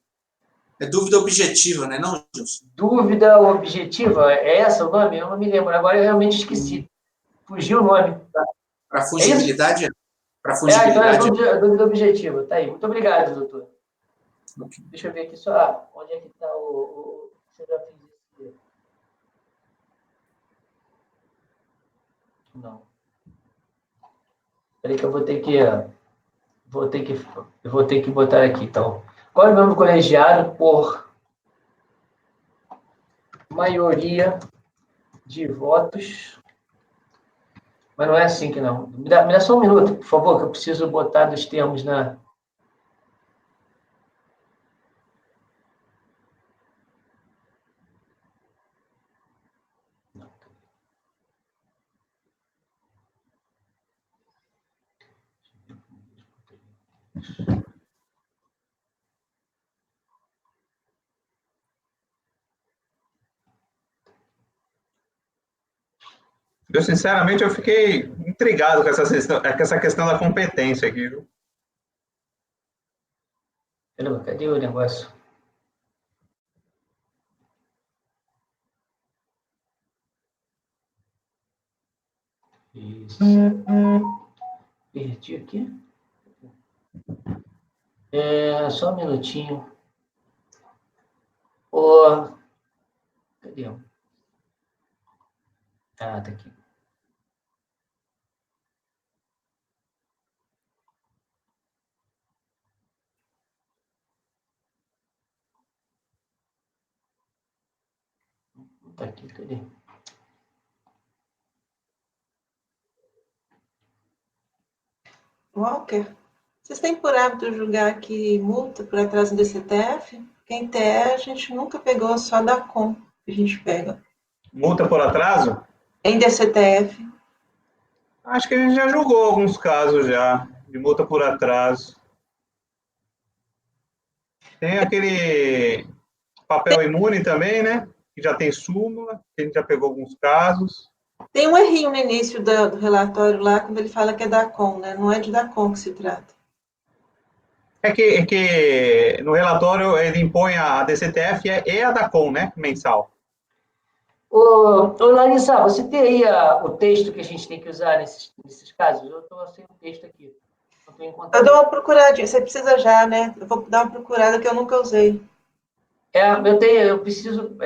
É dúvida objetiva, né, não, Gilson? Dúvida objetiva, é essa o nome? Eu não me lembro. Agora eu realmente esqueci. Fugiu o nome. Para fungibilidade? Para Então é fungibilidade. dúvida objetiva. Tá aí. Muito obrigado, doutor. Deixa eu ver aqui só. Onde é que está o. Você já fez isso aqui? Não. Peraí que eu vou ter que. Eu vou ter que botar aqui, então. Qual é o nome do colegiado por maioria de votos? Mas não é assim que não. Me dá só um minuto, por favor, que eu preciso botar dos termos na. Eu, sinceramente, eu fiquei intrigado com essa questão da competência aqui, viu? Cadê o negócio? Isso. Perdi aqui. Só um minutinho. Cadê? Ah, tá aqui. Tá aqui, cadê? Walker, vocês têm por hábito julgar aqui multa por atraso em DCTF? Porque em TE a gente nunca pegou, só da COM que a gente pega. Multa por atraso? Em DCTF. Acho que a gente já julgou alguns casos já, de multa por atraso. Tem aquele papel imune também, né? Que já tem súmula, que a gente já pegou alguns casos. Tem um errinho no início do relatório lá, quando ele fala que é da COM, né? Não é de da COM que se trata. É que no relatório ele impõe a DCTF e a DACOM, né? Mensal. Ô, Larissa, você tem aí o texto que a gente tem que usar nesses casos? Eu estou sem o texto aqui. Não estou encontrando. Eu dou uma procuradinha, você precisa já, né? Eu vou dar uma procurada que eu nunca usei. Eu preciso.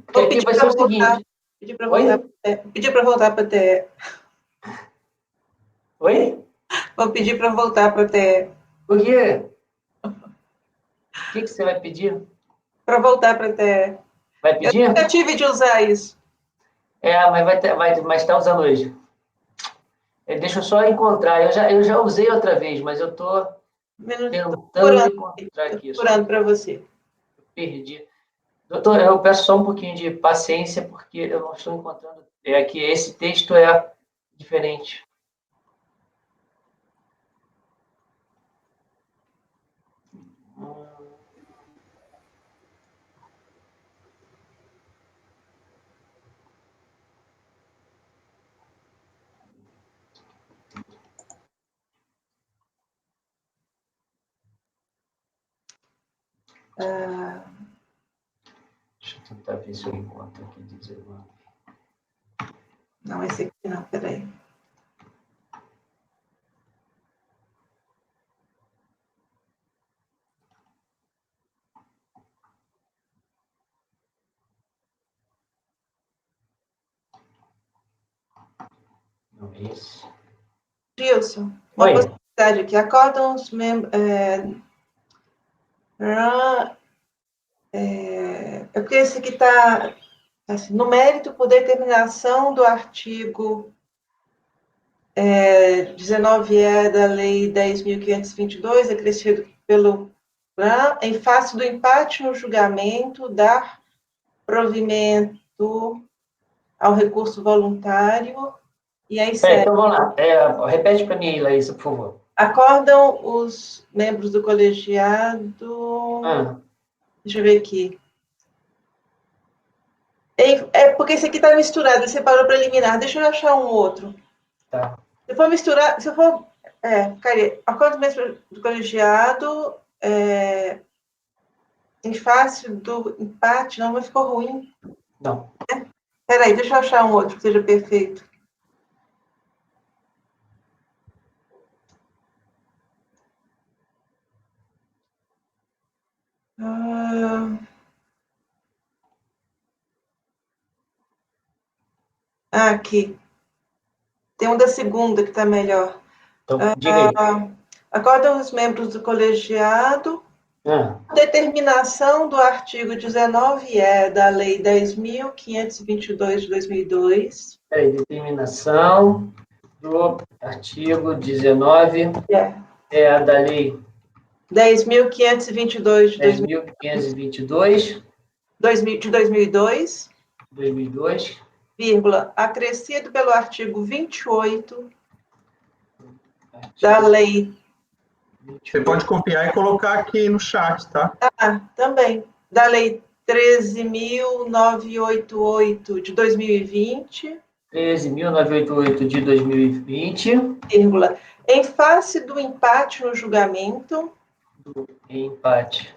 Porque aqui vai ser o seguinte. Pedir para voltar para a TE. Oi? Vou pedir para voltar para a TE. Por quê? O que você vai pedir? Para voltar para a TE. Vai pedir? Eu nunca tive de usar isso. Mas está usando hoje. Deixa eu só encontrar. Eu já usei outra vez, mas eu estou tentando encontrar aqui. Estou procurando para você. Perdi. Doutor, eu peço só um pouquinho de paciência, porque eu não estou encontrando. É que esse texto é diferente. Deixa eu tentar ver se eu encontro aqui. Não, esse aqui não, peraí. Não é esse. Gilson, uma possibilidade aqui. Acordam os membros. É porque esse aqui está assim, no mérito por determinação do artigo 19E da Lei 10.522, acrescido pelo PLAN, em face do empate no julgamento, dar provimento ao recurso voluntário. E aí então vamos lá. Repete para mim, Larissa, por favor. Acordam os membros do colegiado. Deixa eu ver aqui. É porque esse aqui está misturado, ele separou para eliminar. Deixa eu achar um outro. Tá. Se for misturar, se eu for... Cadê? Acordo mesmo do colegiado, em face do empate, não, mas ficou ruim. Não. Peraí, deixa eu achar um outro que seja perfeito. Aqui. Tem um da segunda que está melhor. Então, diga aí. Acordam os membros do colegiado. Determinação do artigo 19-E da Lei 10.522 de 2002. Determinação do artigo 19-E da Lei 10.522 de 2002, vírgula, acrescido pelo artigo 28 da Lei. Você pode copiar e colocar aqui no chat, tá? Também. Da Lei 13.988 de 2020. 13.988 de 2020. Vírgula, em face do empate no julgamento. Do empate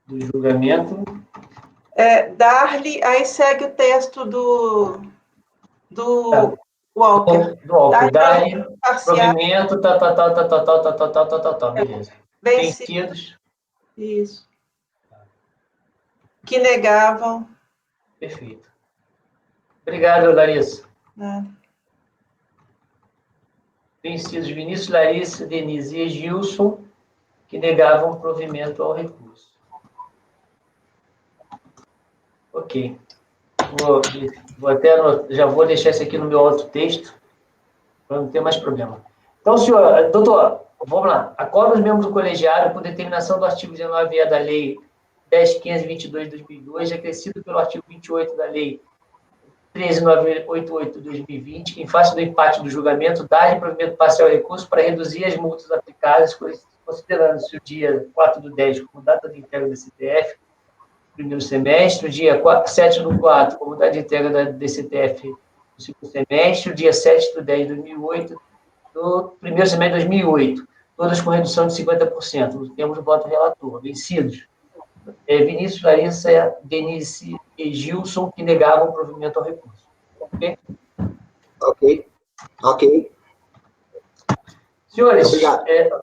do julgamento. Dar-lhe, aí segue o texto do Walker. Do Walker. Dar-lhe provimento, beleza. Vencidos. Isso. Que negavam. Perfeito. Obrigado, Larissa. Vencidos Vinícius, Larissa, Denise e Gilson, que negavam provimento ao recurso. Ok. Já vou deixar isso aqui no meu outro texto, para não ter mais problema. Então, senhor, doutor, vamos lá. Acordo os membros do colegiado por determinação do artigo 19-E da Lei 10.522 de 2002, acrescido pelo artigo 28 da Lei 13.988 de 2020, que, em face do empate do julgamento, dá-lhe provimento parcial ao recurso para reduzir as multas aplicadas, considerando-se o dia 4/10 como data de entrega do DCTF, primeiro semestre, o dia 7/4 como data de entrega da DCTF no segundo semestre, o dia 7/10 de 2008, do primeiro semestre de 2008, todas com redução de 50%. Temos o voto relator. Vencidos. Vinícius, Larissa, Denise e Gilson, que negavam o provimento ao recurso. Ok. Senhores,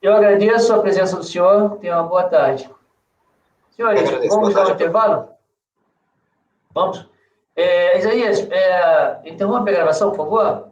eu agradeço a presença do senhor. Tenha uma boa tarde. Senhores, vamos dar um intervalo? Vamos? Isaías, interrompe a gravação, por favor.